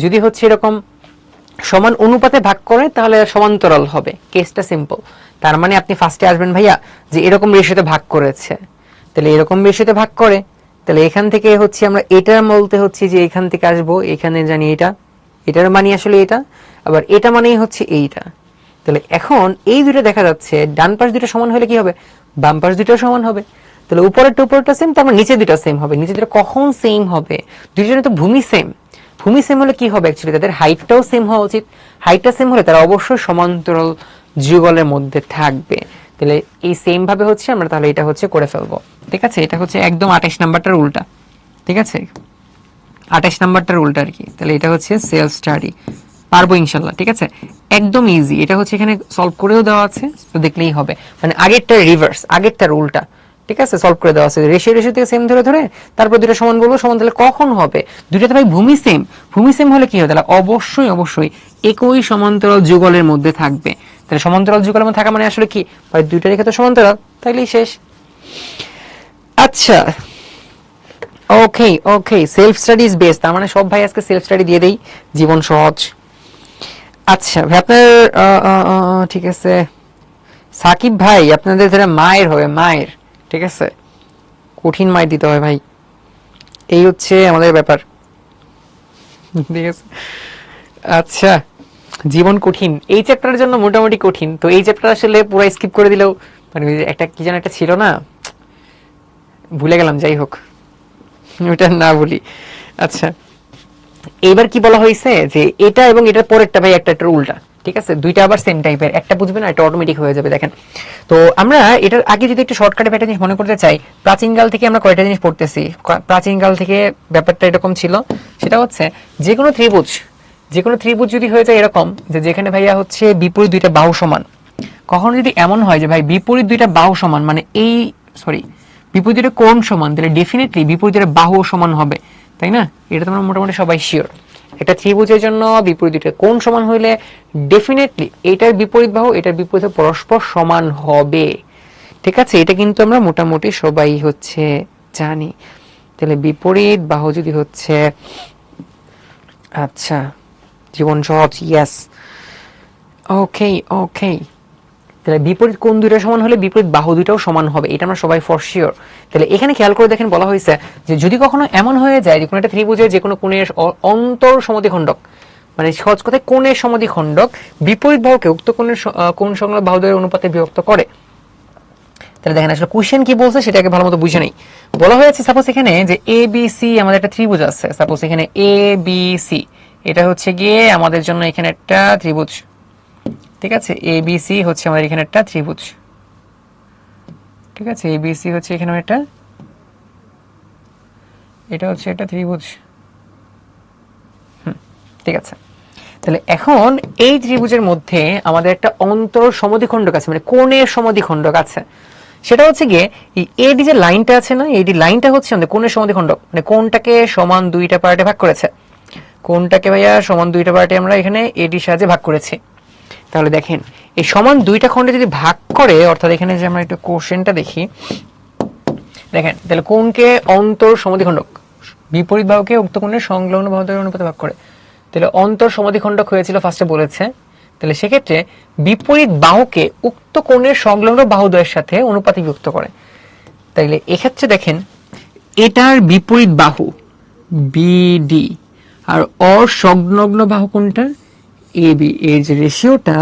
যদি হচ্ছে এরকম সমান অনুপাতে ভাগ করে তাহলে সমান্তরাল হবে, কেসটা সিম্পল। তার মানে আপনি ফার্স্টে আসবেন ভাইয়া যে এরকম রেশিওতে ভাগ করেছে, তাহলে এরকম রেশিওতে ভাগ করে, তাহলে এখান থেকে হচ্ছে আমরা এটার বলতে হচ্ছে যে এখান থেকে আসবো, এখানে জানি এটা, এটার মানে আসলে এটা, আবার এটা মানেই হচ্ছে এইটা। তাহলে এখন এই দুটো দেখা যাচ্ছে ডান পাশ দুটো সমান হলে কি হবে? বাম পাশ দুটো সমান হবে। তাহলে উপরেরটা সেম, তার মানে নিচে দুটো সেম হবে। নিচে দুটো কখন সেম হবে? দুজনের তো ভূমি সেম। ভূমি সেম হলে কি হবে? অ্যাকচুয়ালি তাদের হাইটটাও সেম হওয়া উচিত। হাইটটা সেম হলে তারা অবশ্যই সমান্তরাল যুগলের মধ্যে থাকবে। তাহলে এই সেম ভাবে হচ্ছে আমরা তাহলে এটা হচ্ছে করে ফেলবো, ঠিক আছে। এটা হচ্ছে একদম 28 নাম্বারটার উল্টা, ঠিক আছে, 28 নাম্বারটার উল্টা আর কি। তাহলে এটা হচ্ছে সেলফ স্টাডি, পারবো ইনশাল্লাহ, ঠিক আছে, একদম ইজি। এটা হচ্ছে এখানে সলভ করেও দেওয়া আছে, তো দেখলেই হবে, মানে আগেরটা রিভার্স, আগেরটার উল্টা, ঠিক আছে, সলভ করে দেওয়া আছে। রেশিও থেকে সেম ধরে ধরে তারপর দুটো সমান বলবো, সমান তাহলে কখন হবে? দুইটাতে ভাই ভূমি সেম, ভূমি সেম হলে কি হবে? তাহলে অবশ্যই অবশ্যই একই সমান্তরাল যুগলের মধ্যে থাকবে। তাহলে সমান্তরাল যুগলের মধ্যে থাকা মানে আসলে কি ভাই দুইটা রেখা তো সমান্তরাল, তাইলেই শেষ। আচ্ছা ওকে ওকে, সেলফ স্টাডি ইজ বেস্ট, তার মানে সব ভাই আজকে সেলফ স্টাডি দিয়ে দেই, জীবন সহজ। আচ্ছা ভাই আপনার ঠিক আছে সাকিব ভাই, আপনাদের যারা মায়ের হবে, মায়ের, ঠিক আছে, কঠিন মায়ের দিতে হয় ভাই, এই হচ্ছে আমাদের ব্যাপার, ঠিক আছে। আচ্ছা জীবন কঠিন, এই চ্যাপ্টারের জন্য মোটামুটি কঠিন। তো এই চ্যাপ্টার আসলে পুরো স্কিপ করে দিলেও মানে একটা কি যেন একটা ছিল না, ভুলে গেলাম, যাই হোক ওটা না বলি। আচ্ছা এইবার কি বলা হয়েছে যে এটা এবং এটার পরেরটা ভাই একটা উল্টা, ঠিক আছে, দুইটা আবার সেম টাইপের, একটা বুঝবেন আর এটা অটোমেটিক হয়ে যাবে। দেখেন তো আমরা এটার আগে যদি একটু শর্টকাটে একটা জিনিস মনে করতে চাই, প্রাচীনকাল থেকে আমরা কয়টা জিনিস পড়তেছি, প্রাচীনকাল থেকে ব্যাপারটা এরকম ছিল, সেটা হচ্ছে যে কোনো ত্রিভুজ যদি হয়ে যায় এরকম যে যেখানে ভাইয়া হচ্ছে বিপরীত দুইটা বাহু সমান, কখনো যদি এমন হয় যে ভাই বিপরীত দুইটা বাহু সমান মানে এই বিপরীত দুইটা কোণ সমান, তাহলে ডেফিনেটলি বিপরীত দুইটা বাহু সমান হবে, তাই না? এটা তোমরা মোটামুটি সবাই শিওর। একটা ত্রিভুজের জন্য বিপরীত দুইটা কোণ সমান হইলে ডেফিনেটলি এটার বিপরীত বাহু এটার বিপরীত পরস্পর সমান হবে। ঠিক আছে, এটা কিন্তু আমরা মোটামুটি সবাই হচ্ছে জানি। তাহলে বিপরীত বাহু যদি হচ্ছে, আচ্ছা জীবন সহজ, ইয়েস, ওকে ওকে। তাহলে বিপরীত কোণ দুইটা সমান হলে বিপরীত বাহু দুইটাও সমান হবে, এটা আমরা সবাই ফর শিওর। তাহলে এখানে খেয়াল করে দেখেন বলা হয়েছে যে যদি কখনো এমন হয়ে যায় যে কোনো একটা ত্রিভুজের যে কোনো কোণের অন্তর সমদ্বিখণ্ডক, মানে সহজ কথায় কোণের সমদ্বিখণ্ডক বিপরীত বাহুকে উক্ত কোণের কোণ সংলগ্ন বাহুদ্বয়ের অনুপাতে বিভক্ত করে। তাহলে দেখেন আসলে কোশ্চেন কি বলছে সেটাকে ভালো মতো বুঝে নেই। বলা হয়েছে সাপোজ এখানে যে এ বি সি আমাদের একটা ত্রিভুজ আছে, সাপোজ এখানে এ বি সি, এটা হচ্ছে গিয়ে আমাদের জন্য এখানে একটা ত্রিভুজ। ঠিক আছে, এ বি সি হচ্ছে আমাদের এখানে একটা ত্রিভুজ। ঠিক আছে, এ বি সি হচ্ছে এখানে একটা, এটা হচ্ছে একটা ত্রিভুজ। ঠিক আছে, তাহলে এখন এই ত্রিভুজের মধ্যে আমাদের একটা অন্তর সমদ্বিখণ্ডক আছে, মানে কোণের সমদ্বিখণ্ডক আছে। সেটা হচ্ছে গিয়ে এই এডি যে লাইনটা আছে না, এডি লাইনটা হচ্ছে আমাদের কোণের সমদ্বিখণ্ডক, মানে কোণটাকে সমান দুইটা পার্টে ভাগ করেছে। কোণটাকে ভাইয়া সমান দুইটা পার্টে আমরা এখানে এডির সাহায্যে ভাগ করেছি। তাহলে দেখেন এই সমান দুইটা খণ্ডে যদি ভাগ করে, অর্থাৎ এখানে যে আমরা একটু কোশ্চেনটা দেখি, দেখেন তাহলে কোণকে অন্তর সমদ্বিখণ্ডক বিপরীত বাহুকে উক্ত কোণের সংলগ্ন বাহুদ্বয়ের অনুপাতে ভাগ করে, তাহলে অন্তর সমদ্বিখণ্ডক হয়েছিল ফার্স্টে বলেছে। তাহলে সেক্ষেত্রে বিপরীত বাহুকে উক্ত কোণের সংলগ্ন বাহুদ্বয়ের সাথে অনুপাতে বিভক্ত করে। তাইলে এক্ষেত্রে দেখেন এটার বিপরীত বাহু বিডি আর অসংলগ্ন বাহু কোনটা এবি, এর যে রেশিওটা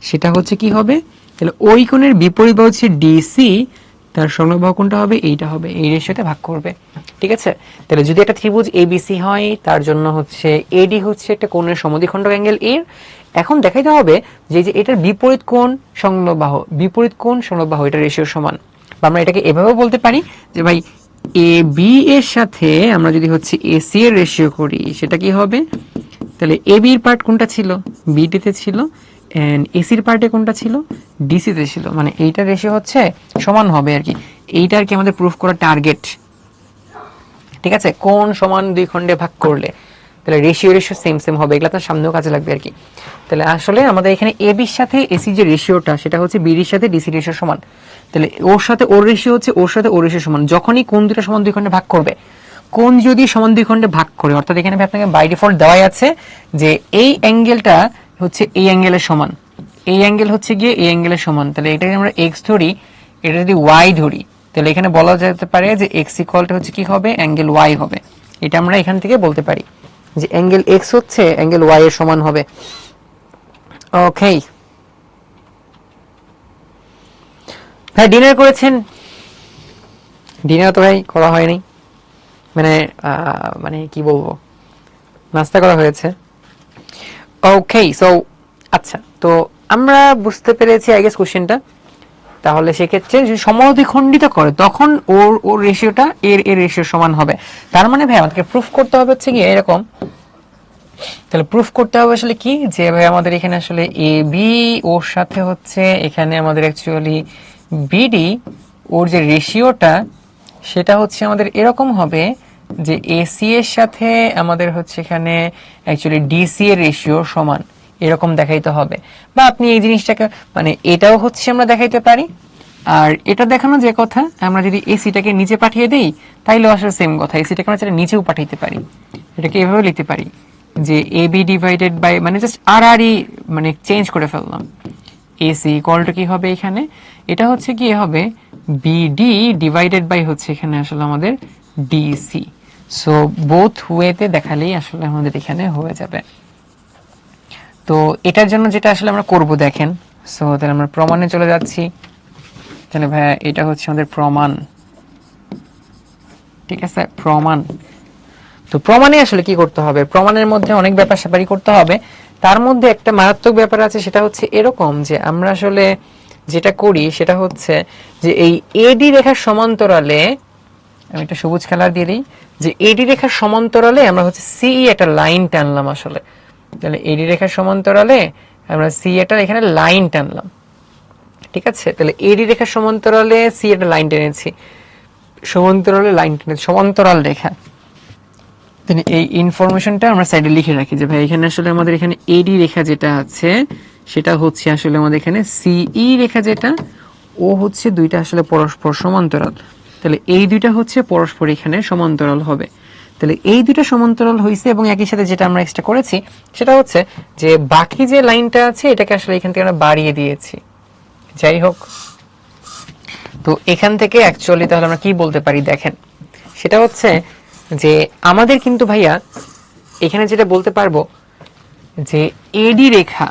সেটা হচ্ছে কি হবে, তাহলে ওই কোণের বিপরীত বাহু হচ্ছে ডিসি, তার সংলগ্ন বাহু কোনটা হবে, এইটা হবে, এই রেশিওতে ভাগ করবে। ঠিক আছে, তাহলে যদি একটা ত্রিভুজ এবিসি হয় তার জন্য হচ্ছে এডি হচ্ছে একটা কোণের সমদ্বিখণ্ডক অ্যাঙ্গেল এর। এখন দেখাইতে হবে যে এটার বিপরীত কোণ সংলগ্ন বাহু, বিপরীত কোণ সংলগ্ন বাহু এটা রেশিও সমান। বা আমরা এটাকে এভাবেও বলতে পারি যে ভাই এ বি এর সাথে আমরা যদি হচ্ছে এসি এর রেশিও করি সেটা কি হবে, তাহলে এ বির পার্ট কোনটা ছিল, বিডিতে ছিল, এন্ড এসির পার্টে কোনটা ছিল, ডিসিতে ছিল, মানে এইটা রেশিও হচ্ছে সমান হবে আর কি। এইটা আর কি আমাদের প্রুফ করার টার্গেট। ঠিক আছে, কোণ সমান দুই খণ্ডে ভাগ করলে তাহলে রেশিও সেম সেম হবে, এগুলো তো সামনেও কাজে লাগবে আর কি। তাহলে আসলে আমাদের এখানে এ বির সাথে এসি যে রেশিওটা সেটা হচ্ছে বিডির সাথে ডিসি রেশিও সমান। তাহলে ওর সাথে ওর রেশিও হচ্ছে ওর সাথে ওর রেশিও সমান। যখনই কোণ দুটো সমান দুই খণ্ডে ভাগ করবে, কোণ যদি সমান দুই খণ্ডে ভাগ করে, অর্থাৎ এখানে আপনাকে বাই ডিফল্ট দেওয়াই আছে যে এই অ্যাঙ্গেলটা হচ্ছে এই অ্যাঙ্গেলের সমান, এই অ্যাঙ্গেল হচ্ছে গিয়ে এই অ্যাঙ্গেলের সমান। তাহলে এটাকে আমরা এক্স ধরি, এটা যদি ওয়াই ধরি, তাহলে এখানে বলা যেতে পারে যে এক্স ইকুয়ালটা হচ্ছে কি হবে, অ্যাঙ্গেল ওয়াই হবে। এটা আমরা এখান থেকে বলতে পারি যে অ্যাঙ্গেল এক্স হচ্ছে অ্যাঙ্গেল ওয়াই এর সমান হবে। ওকে ভাই, ডিনার করেছেন? ডিনার তো ভাই করা হয়নি, মানে মানে কি বলবো, নাস্তা করা হয়েছে। ওকে সো আচ্ছা, তো আমরা বুঝতে পেরেছি আই গেস কোশ্চেনটা। তাহলে সেক্ষেত্রে যদি সমদ্বিখণ্ডিত করে তখন ওর ওর রেশিওটা এর এর রেশিও সমান হবে। তার মানে ভাই আমাদেরকে প্রুফ করতে হবে হচ্ছে কি এরকম। তাহলে প্রুফ করতে হবে আসলে কি, যে ভাই আমাদের এখানে আসলে এ বি ওর সাথে হচ্ছে এখানে আমাদের অ্যাকচুয়ালি বিডি ওর যে রেশিওটা সেটা হচ্ছে আমাদের এরকম হবে যে এসি এর সাথে আমাদের হচ্ছে এখানে অ্যাকচুয়ালি ডিসি এর রেশিও সমান, এরকম দেখাইতে হবে। বা আপনি এই জিনিসটাকে মানে এটাও হচ্ছে আমরা দেখাইতে পারি, আর এটা দেখানো যে কথা আমরা যদি এসিটাকে নিচে পাঠিয়ে দেই তাইলেও আসলে সেম কথা, এসিটাকে আমরা চাইলে নিচেও পাঠাইতে পারি। এটাকে এভাবে লিখতে পারি যে এ বি ডিভাইডেড বাই, মানে জাস্ট আর আর ই মানে চেঞ্জ করে ফেললাম, এসি ইকুয়াল টু কি হবে এখানে, এটা হচ্ছে কি হবে বিডি ডিভাইডেড বাই হচ্ছে এখানে আসলে আমাদের ডিসি। সো বোথ ওয়েতে দেখালেই আসলে আমাদের এখানে হয়ে যাবে। তো এটার জন্য যেটা আসলে আমরা করব দেখেন, সো তাহলে আমরা প্রমাণে চলে যাচ্ছি। তাহলে ভাইয়া এটা হচ্ছে আমাদের প্রমাণ। ঠিক আছে, প্রমাণ। তো প্রমাণে আসলে কি করতে হবে, প্রমাণের মধ্যে অনেক ব্যাপার স্যাপারই করতে হবে। তার মধ্যে একটা মারাত্মক ব্যাপার আছে, সেটা হচ্ছে এরকম যে আমরা আসলে যেটা করি সেটা হচ্ছে যে এই এডি রেখার সমান্তরালে, আমি একটা সবুজ কালার দিয়ে দিই, যে এডি রেখার সমান্তরালে আমরা হচ্ছে সি একটা লাইন টানলাম আসলে। তাহলে এডি রেখার সমান্তরালে আমরা সি একটা এখানে লাইন টানলাম। ঠিক আছে, তাহলে এডি রেখার সমান্তরালে সি একটা লাইন টেনেছি, সমান্তরালে লাইন টেনেছি, সমান্তরাল রেখা। দেন এই ইনফরমেশনটা আমরা সাইডে লিখে রাখি যে ভাই এখানে আসলে আমাদের এখানে এডি রেখা যেটা আছে সেটা হচ্ছে আসলে আমাদের এখানে সিই রেখা যেটা ও হচ্ছে দুইটা আসলে পরস্পর সমান্তরাল, তাহলে এই দুইটা হচ্ছে পরস্পর এখানে সমান্তরাল হবে। তাহলে এই দুইটা সমান্তরাল হয়েছে এবং একই সাথে যেটা আমরা এক্সট্রা করেছি সেটা হচ্ছে যে বাকি যে লাইনটা আছে এটাকে আসলে এখান থেকে আমরা বাড়িয়ে দিয়েছি। যাই হোক, তো এখান থেকে অ্যাকচুয়ালি তাহলে আমরা কি বলতে পারি দেখেন, সেটা হচ্ছে যে আমাদের কিন্তু ভাইয়া এখানে যেটা বলতে পারবো যে এডি রেখা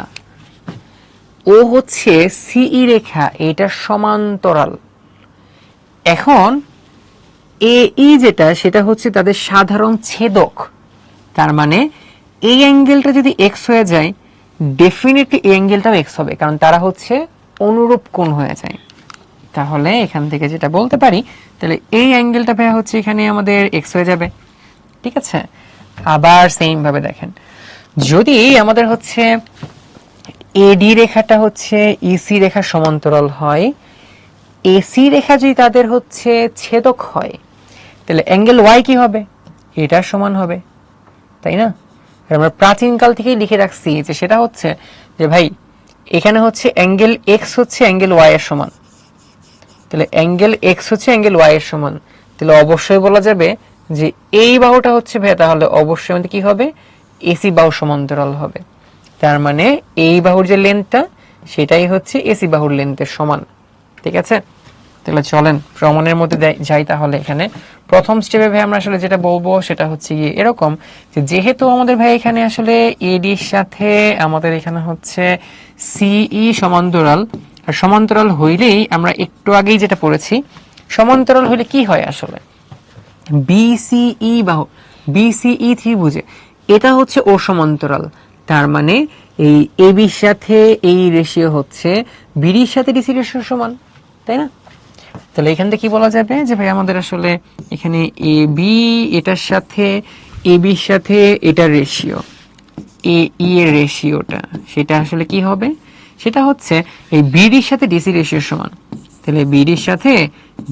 ও হচ্ছে সিই রেখা এটা সমান্তরাল। এখন এই যেটা সেটা হচ্ছে তাদের সাধারণ ছেদক, তার মানে এই অ্যাঙ্গেলটা যদি এক্স হয়ে যায় ডেফিনেটলি এই অ্যাঙ্গেলটাও এক্স হবে, কারণ তারা হচ্ছে অনুরূপ কোণ হয়ে যায়। তাহলে এখান থেকে যেটা বলতে পারি তাহলে এই অ্যাঙ্গেলটা ভাইয়া হচ্ছে এখানে আমাদের এক্স হয়ে যাবে, ঠিক আছে। আবার সেম ভাবে দেখেন, যদি আমাদের হচ্ছে এডি রেখাটা হচ্ছে ইসি রেখার সমান্তরাল হয়, এসি রেখা যদি তাদের হচ্ছে ছেদক হয় তাহলে অ্যাঙ্গেল ওয়াই কি হবে, এটার সমান হবে, তাই না। আমরা প্রাচীনকাল থেকেই লিখে রাখছি যে সেটা হচ্ছে যে ভাই এখানে হচ্ছে অ্যাঙ্গেল এক্স হচ্ছে অ্যাঙ্গেল ওয়াই এর সমান, তাহলে অ্যাঙ্গেল এক্স হচ্ছে অ্যাঙ্গেল ওয়াই এর সমান, তাহলে অবশ্যই বলা যাবে যে এই বাহুটা হচ্ছে ভাই তাহলে অবশ্যই আমাদের কি হবে, এসি বাহু সমান্তরাল হবে। তার মানে এই বাহুর যে লেন্থটা সেটাই হচ্ছে এসি বাহুর লেন্থের সমান, ঠিক আছে। তাহলে চলেন প্রমাণের মধ্যে যাই। তাহলে এখানে প্রথম স্টেপে ভাই আমরা আসলে যেটা বলবো সেটা হচ্ছে গিয়ে এরকম যে যেহেতু আমাদের ভাই এখানে আসলে এডির সাথে আমাদের এখানে হচ্ছে সিই সমান্তরাল, আর সমান্তরাল হইলেই আমরা একটু আগেই যেটা পড়েছি সমান্তরাল হইলে কি হয় আসলে বিসিই বাহু, বিসিই ত্রিভুজে এটা হচ্ছে ও সমান্তরাল, তার মানে এই এবির সাথে এই রেশিও হচ্ছে বিডির সাথে ডিসি রেশিও সমান, তাই না। তাহলে এখান থেকে কি বলা যাবে যে ভাই আমাদের আসলে এখানে এ বি এটার সাথে এ বির সাথে এটার রেশিও এ ই এর রেশিওটা সেটা আসলে কি হবে, সেটা হচ্ছে এই বিডির সাথে ডিসি রেশিও সমান। তাহলে বিডির সাথে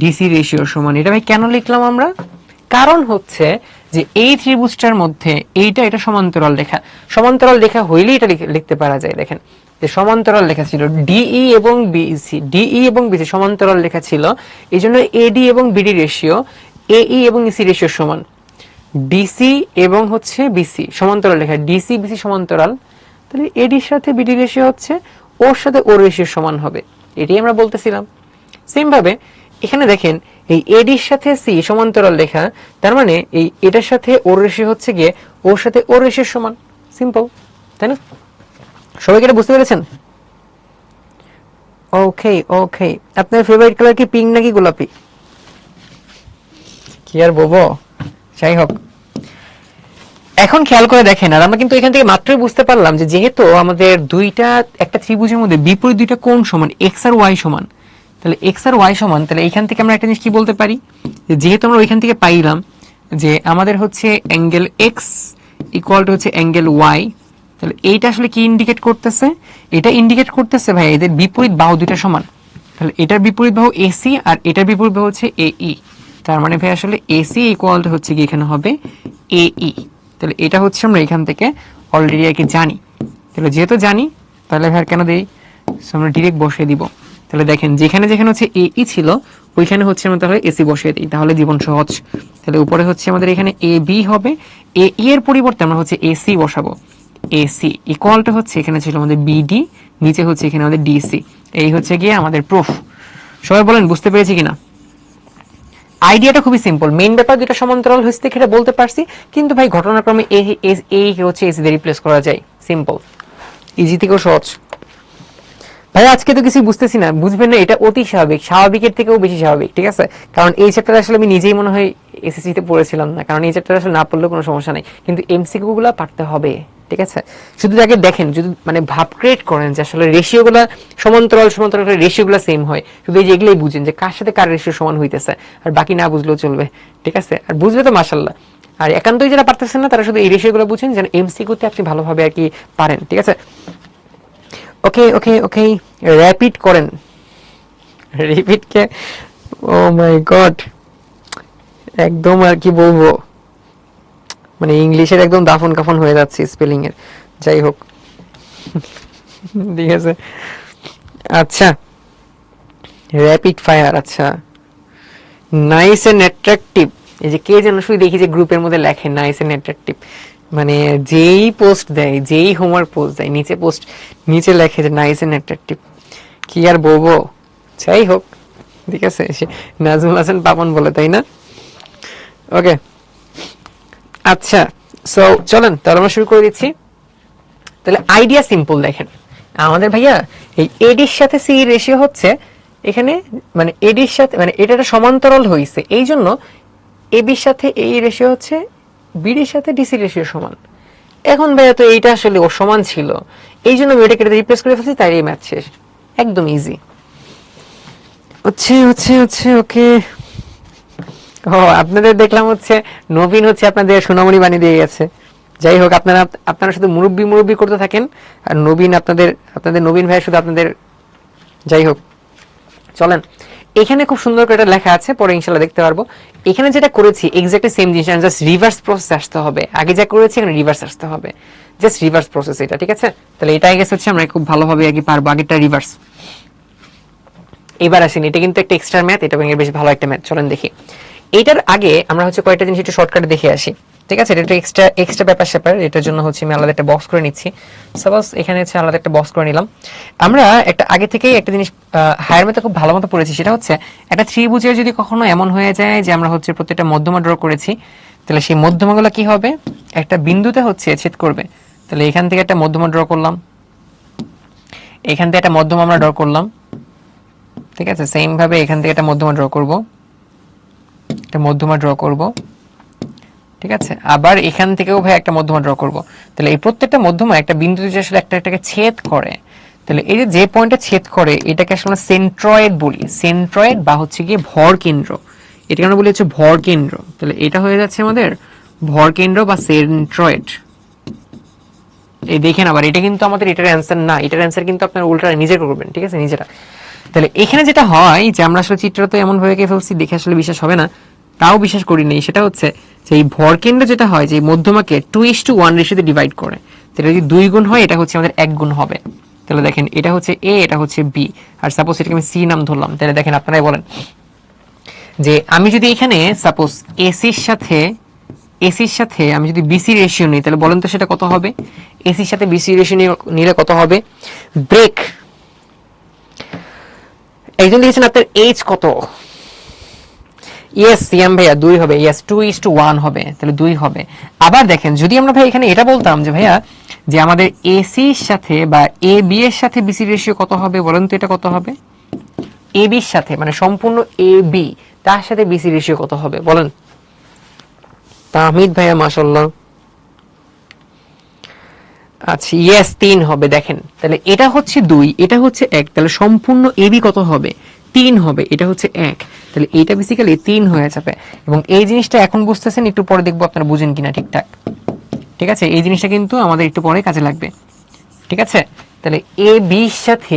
ডিসি রেশিও সমান, এটা ভাই কেন লিখলাম আমরা, কারণ হচ্ছে যে এই ত্রিভুজটার মধ্যে এইটা এটা সমান্তরাল রেখা, সমান্তরাল রেখা হইলেই এটা লিখতে পারা যায়। দেখেন যে সমান্তরাল লেখা ছিল ডিই এবং বিসি, ডিই এবং বিসি সমান্তরাল লেখা ছিল, এই জন্য এডি এবং বিডি রেশিও এই এবং ইসি রেশিও সমান, ডিসি এবং হচ্ছে বিসি সমান্তরাল লেখা, ডিসি বিসি সমান্তরাল, তাহলে এডির সাথে বিডি রেশিও হচ্ছে ওর সাথে ওর রেশিও সমান হবে, এটাই আমরা বলতেছিলাম। সেম ভাবে এখানে দেখেন এই এডির সাথে সি সমান্তরাল লেখা, তার মানে এই এটার সাথে ওর রেশিও হচ্ছে গিয়ে ওর সাথে ওর রেশিও সমান, সিম্পল, তাই না। সবাইকে এটা বুঝতে পেরেছেন? ওকে ওকে, আপনার ফেভারিট কালার কি পিঙ্ক নাকি গোলাপি? কি আর বলবো, যাই হোক এখন খেয়াল করে দেখেন, আর আমরা কিন্তু এখান থেকে মাত্রই বুঝতে পারলাম যে যেহেতু আমাদের দুইটা একটা ত্রিভুজের মধ্যে বিপরীত দুইটা কোণ সমান, এক্স আর ওয়াই সমান, তাহলে এক্স আর ওয়াই সমান, তাহলে এখান থেকে আমরা একটা জিনিস কি বলতে পারি, যেহেতু আমরা ওইখান থেকে পাইলাম যে আমাদের হচ্ছে অ্যাঙ্গেল এক্স ইকুয়াল টু হচ্ছে অ্যাঙ্গেল ওয়াই, তাহলে এইটা আসলে কি ইন্ডিকেট করতেছে, এটা ইন্ডিকেট করতেছে ভাই এদের বিপরীত বাহু দুইটা সমান, তাহলে এটার বিপরীত বাহু এসি আর এটার বিপরীত বাহু হচ্ছে এই, তার মানে ভাই আসলে এসি ইকুয়াল টু হচ্ছে কি এখানে হবে এই, তাহলে এটা হচ্ছে আমরা এখান থেকে অলরেডি আর কি জানি। তাহলে যেহেতু জানি তাহলে ভাই কেন দেই, আমরা ডিরেক্ট বসিয়ে দিব। তাহলে দেখেন যেখানে যেখানে হচ্ছে এই ছিল ওইখানে হচ্ছে আমরা তাহলে এসি বসিয়ে দিই, তাহলে জীবন সহজ। তাহলে উপরে হচ্ছে আমাদের এখানে এ বি হবে, এই এর পরিবর্তে আমরা হচ্ছে এসি বসাবো, এসি ইকুয়াল টু হচ্ছে এখানে ছিল আমাদের বিডি, নিচে হচ্ছে এখানে আমাদের ডিসি, এই হচ্ছে গিয়ে আমাদের প্রুফ। সবাই বলেন বুঝতে পেরেছি কিনা? আইডিয়াটা খুবই সিম্পল, মেইন ব্যাপার দুটো সমান্তরাল হয়েছে দেখে এটা বলতে পারছি, কিন্তু ভাই ঘটনাক্রমে এই হচ্ছে এসি দিয়ে রিপ্লেস করা যায়, সিম্পল, ইজি থেকেও সহজ। ভাই আজকে তো কিছু বুঝতেছি না, বুঝবেন না, এটা অতি স্বাভাবিক, স্বাভাবিকের থেকেও বেশি স্বাভাবিক, ঠিক আছে। কারণ এই চ্যাপ্টার আসলে আমি নিজেই মনে হয় এসএসসি তে পড়েছিলাম না, কারণ এই চ্যাপ্টার আসলে না পড়লেও কোনো সমস্যা নাই, কিন্তু এমসিকিউ গুলো পারতে হবে, ঠিক আছে। শুধু আগে দেখেন, যদি মানে ভাব ক্রিয়েট করেন যে আসলে রেশিও গুলা সমান্তরাল সমান্তরাল রেশিও গুলা সেম হয়, শুধু এই যে এগুলোই বুঝেন যে কার সাথে কার রেশিও সমান হইতেছে, আর বাকি না বুঝলেও চলবে, ঠিক আছে। আর বুঝলে তো মাশাআল্লাহ, আর একান্তই যারা পারতেছেন না তারা শুধু এই রেশিও গুলো বুঝেন যেন এমসিকিউ তে আপনি ভালোভাবে আর কি পারেন, ঠিক আছে। ওকে ওকে ওকে, র্যাপিড করেন, রিপিট কে, ও মাই গড, একদম আর কি বলবো, মানে ইংলিশের একদম দাফন কাফন হয়ে যাচ্ছে স্পেলিং এর, যাই হোক। ঠিক আছে, আচ্ছা র্যাপিড ফায়ার, আচ্ছা নাইস এন্ড অ্যাট্রাকটিভ। এই যে কে যেন শুধু দেখি যে গ্রুপের মধ্যে লেখে নাইস এন্ড অ্যাট্রাকটিভ, মানে যেই পোস্ট দেয়, যেই হোমওয়ার্ক পোস্ট দেয়, নিচে পোস্ট নিচে লেখে যে নাইস এন্ড অ্যাট্রাকটিভ, কি আর বলবো। যাই হোক, ঠিক আছে, সে নাজমুল হাসান পাপন বলে, তাই না? ওকে, আচ্ছা সো চলেন তাহলে আমরা শুরু করে দিচ্ছি। তাহলে আইডিয়া সিম্পল, দেখেন আমাদের ভাইয়া এই এডির সাথে সি রেশিও হচ্ছে এখানে, মানে এডির সাথে মানে এটা একটা সমান্তরাল হইছে, এই জন্য এবির সাথে এই রেশিও হচ্ছে বিডির সাথে ডিসি রেশিও সমান। এখন ভাইয়া তো এইটা আসলে ও সমান ছিল, এই জন্য আমি এটাকে রিপ্লেস করে ফেলছি, তাই এই ম্যাথ শেষ, একদম ইজি। হচ্ছে হচ্ছে হচ্ছে ওকে। ও আপনাদের দেখলাম হচ্ছে নবীন হচ্ছে আপনাদের সোনামণি বানিয়ে দিয়ে গেছে। যাই হোক, আপনারা আপনারা শুধু মুরব্বি মুরব্বি করতে থাকেন, আর নবীন আপনাদের আপনাদের নবীন ভাই শুধু আপনাদের। যাই হোক চলেন, এখানে খুব সুন্দর করে এটা লেখা আছে, পরে ইনশাল্লাহ দেখতে পারবো। এখানে যেটা করেছি এক্স্যাক্টলি সেম জিনিস, জাস্ট রিভার্স প্রসেস আসতে হবে, আগে যা করেছি এখানে রিভার্স আসতে হবে, জাস্ট রিভার্স প্রসেস এটা, ঠিক আছে? তাহলে এটাই গেছে হচ্ছে আমরা খুব ভালোভাবে আগে পারবো, আগেরটা রিভার্স। এবার আসেন, এটা কিন্তু একটা এক্সট্রা ম্যাথ, এটা বেশ ভালো একটা ম্যাথ, চলেন দেখি। এটার আগে আমরা হচ্ছে কয়েকটা জিনিস একটু শর্টকাটে দেখে আসি, ঠিক আছে? এটা এক্সট্রা এক্সট্রা ব্যাপার স্যাপার, এটার জন্য হচ্ছে আমি আলাদা একটা বক্স করে নিচ্ছি। সাপোজ এখানে হচ্ছে আলাদা একটা বক্স করে নিলাম। আমরা একটা আগে থেকেই একটা জিনিস হায়ার ম্যাথে খুব ভালো মতো পড়েছি, সেটা হচ্ছে একটা ত্রিভুজের যদি কখনো এমন হয়ে যায় যে আমরা হচ্ছে প্রত্যেকটা মধ্যমা ড্র করেছি, তাহলে সেই মধ্যমাগুলো কি হবে, একটা বিন্দুতে হচ্ছে ছেদ করবে। তাহলে এখান থেকে একটা মধ্যমা ড্র করলাম, এখান থেকে একটা মধ্যমা আমরা ড্র করলাম, ঠিক আছে? সেম ভাবে এখান থেকে একটা মধ্যমা ড্র করব, একটা মধ্যমা ড্র করব, ঠিক আছে? আবার এখান থেকেও ভাই একটা মধ্যমা ড্র করব। তাহলে এই প্রত্যেকটা মধ্যমা একটা বিন্দুতে যে আসলে একটা একটাকে ছেদ করে, তাহলে এই যে পয়েন্টটা ছেদ করে এটাকে আসলে আমরা সেন্ট্রয়েড বলি, সেন্ট্রয়েড বা হচ্ছে গিয়ে ভর কেন্দ্র, এটাকে আমরা বলি হচ্ছে ভর কেন্দ্র। তাহলে এটা হয়ে যাচ্ছে আমাদের ভর কেন্দ্র বা সেন্ট্রয়েড। এই দেখেন আবার এটা কিন্তু আমাদের এটার অ্যান্সার না, এটার অ্যান্সার কিন্তু আপনার উল্টা নিজে করবেন, ঠিক আছে, নিজেরা। তাহলে এখানে যেটা হয় যে আমরা আসলে চিত্র তো এমন ভাবে ফেলছি দেখে আসলে বিশ্বাস হবে না, তাও বিশ্বাস করি নেই, সেটা হচ্ছে যে এই ভর কেন্দ্র যেটা হয় যে মধ্যমাকে 2:1 রেশিওতে ডিভাইড করে, তাহলে যদি 2 গুণ হয় এটা হচ্ছে আমাদের 1 গুণ হবে। তাহলে দেখেন এটা হচ্ছে এ, এটা হচ্ছে বি, আর সাপোজ এটাকে আমি সি নাম ধরলাম, তাহলে দেখেন আপনারাই বলেন যে আমি যদি এখানে সাপোজ এসির সাথে আমি যদি বিসি রেশিও নিই, তাহলে বলেন তো সেটা কত হবে? এসির সাথে বিসি রেশিও নিলে কত হবে? ব্রেক, একজন লিখেছেন আপনার এইচ কত? ইয়েস সিয়াম ভাইয়া 2 হবে, ইয়েস 2:1 হবে, তাহলে 2 হবে। আবার দেখেন যদি আমরা ভাই এখানে এটা বলতাম যে ভাইয়া যে আমাদের এসি এর সাথে বা এ বি এর সাথে বিসি রেশিও কত হবে, বলেন তো এটা কত হবে? এ বির সাথে মানে সম্পূর্ণ এ বি তার সাথে বিসি রেশিও কত হবে বলেন? তাহমিদ ভাইয়া মাশাআল্লাহ, আচ্ছা ইয়েস 3 হবে। দেখেন তাহলে এটা হচ্ছে 2, এটা হচ্ছে 1, তাহলে সম্পূর্ণ এবি কত হবে? 3 হবে, এটা হচ্ছে 1, তাহলে এইটা বেসিক্যালি 3 হয়ে যাবে। এবং এই জিনিসটা এখন বুঝতেছেন, একটু পরে দেখবো আপনারা বুঝেন কিনা ঠিকঠাক, ঠিক আছে? এই জিনিসটা কিন্তু আমাদের একটু পরে কাজে লাগবে, ঠিক আছে? তাহলে এ বির সাথে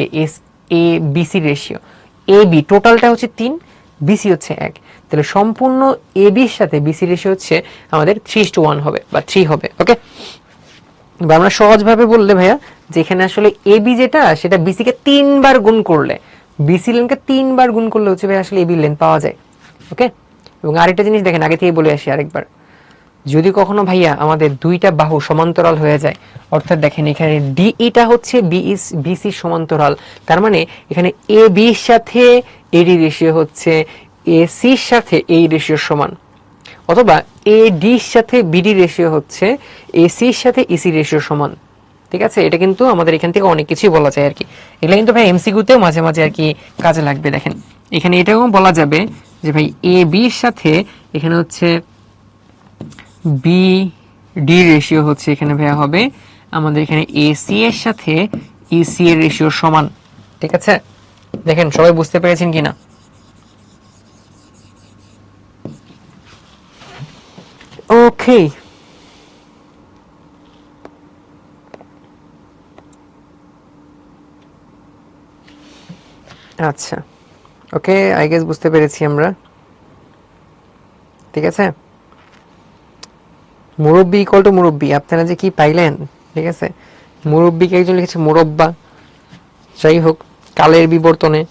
এ বিসি রেশিও, এ বি টোটালটা হচ্ছে 3, বিসি হচ্ছে 1, তাহলে সম্পূর্ণ এ বির সাথে বিসি রেশিও হচ্ছে আমাদের 3:1 হবে বা 3 হবে। ওকে, বা আমরা সহজভাবে বললে ভাইয়া যেখানে আসলে এবি যেটা সেটা বিসি কে 3 বার গুণ করলে, বিসি লেনকে 3 বার গুণ করলে হচ্ছে ভাই আসলে এবি লেন পাওয়া যায়। ওকে, এবং আরেকটা জিনিস দেখেন আগে থেকে বলে আসি আরেকবার, যদি কখনো ভাইয়া আমাদের দুইটা বাহু সমান্তরাল হয়ে যায়, অর্থাৎ দেখেন এখানে ডি এটা হচ্ছে বিসি সমান্তরাল, তার মানে এখানে এ বির সাথে এডি রেশিও হচ্ছে এসির সাথে এই রেশিও সমান, অথবা এ ডির সাথে বিডি রেশিও হচ্ছে এসির সাথে ইসি রেশিও সমান, ঠিক আছে? এটা কিন্তু আমাদের এখান থেকে অনেক কিছুই বলা যায় আর কি, এগুলো কিন্তু ভাই এমসিকিউতেও মাঝে মাঝে আর কি কাজে লাগবে। দেখেন এখানে এটাও বলা যাবে যে ভাই এ বির সাথে এখানে হচ্ছে বি ডি রেশিও হচ্ছে এখানে ভাইয়া হবে আমাদের এখানে এসি এর সাথে ইসি এর রেশিও সমান, ঠিক আছে? দেখেন সবাই বুঝতে পেরেছেন কিনা? ওকে, আচ্ছা ওকে, আই গেস বুঝতে পেরেছি আমরা, ঠিক আছে? মুরব্বি ইকুয়াল টু মুরব্বি, আপনারা যে কি পাইলেন, ঠিক আছে। মুরব্বিকে একজন লিখেছে মুরব্বা। যাই হোক, কালের বিবর্তনে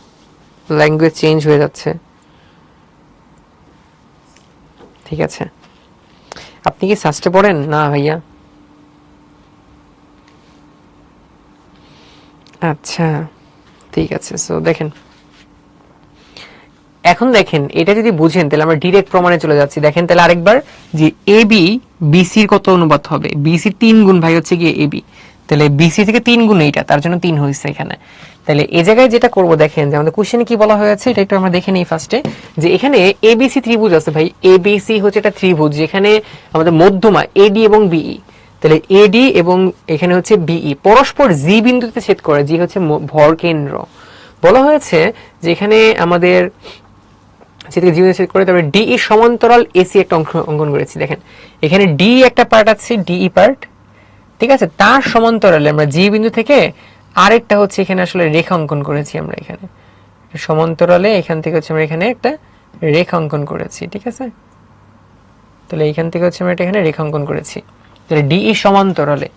ল্যাঙ্গুয়েজ চেঞ্জ হয়ে যাচ্ছে, ঠিক আছে। আপনি কি সাস্টে পড়েন? না ভাইয়া। আচ্ছা, ঠিক আছে। সো দেখেন, এখন দেখেন এটা যদি বুঝেন তাহলে আমরা ডিরেক্ট প্রমাণে চলে যাচ্ছি। দেখেন তাহলে আরেকবার, যে এ বি বিসির কত অনুপাত হবে? বিসির 3 গুণ ভাই হচ্ছে গিয়ে এ বি, তাহলে বিসি থেকে 3 গুণ এইটা, তার জন্য 3 হয়েছে এখানে। তাহলে এই জায়গায় যেটা করব, দেখেন যে আমাদের কোশ্চেনে কি বলা হয়েছে এটা একটু আমরা দেখে নিই ফার্স্টে। যে এখানে এবিসি ত্রিভুজ আছে ভাই, এবিসি হচ্ছে একটা ত্রিভুজ যেখানে আমাদের মধ্যমা এডি এবং বিই। তাহলে এডি এবং এখানে হচ্ছে বিই পরস্পর জি বিন্দুতে ছেদ করে, জি হচ্ছে ভর কেন্দ্র। বলা হয়েছে যে এখানে আমাদের সেটাকে জীবনে সেট করে, তারপরে ডিই সমান্তরাল এসি একটা অংশ অঙ্কন করেছি। দেখেন এখানে ডি একটা পার্ট আছে, ডিই পার্ট, ঠিক আছে। তার সমান্তরালে আমরা জি বিন্দু থেকে আরেকটা হচ্ছে এখানে আসলে রেখা অঙ্কন করেছি আমরা এখানে সমান্তরালে, এখান থেকে হচ্ছে আমরা এখানে একটা রেখা অঙ্কন করেছি, ঠিক আছে। তাহলে এইখান থেকে হচ্ছে আমরা এখানে রেখা অঙ্কন করেছি, তাহলে ডিই সমান্তরালে,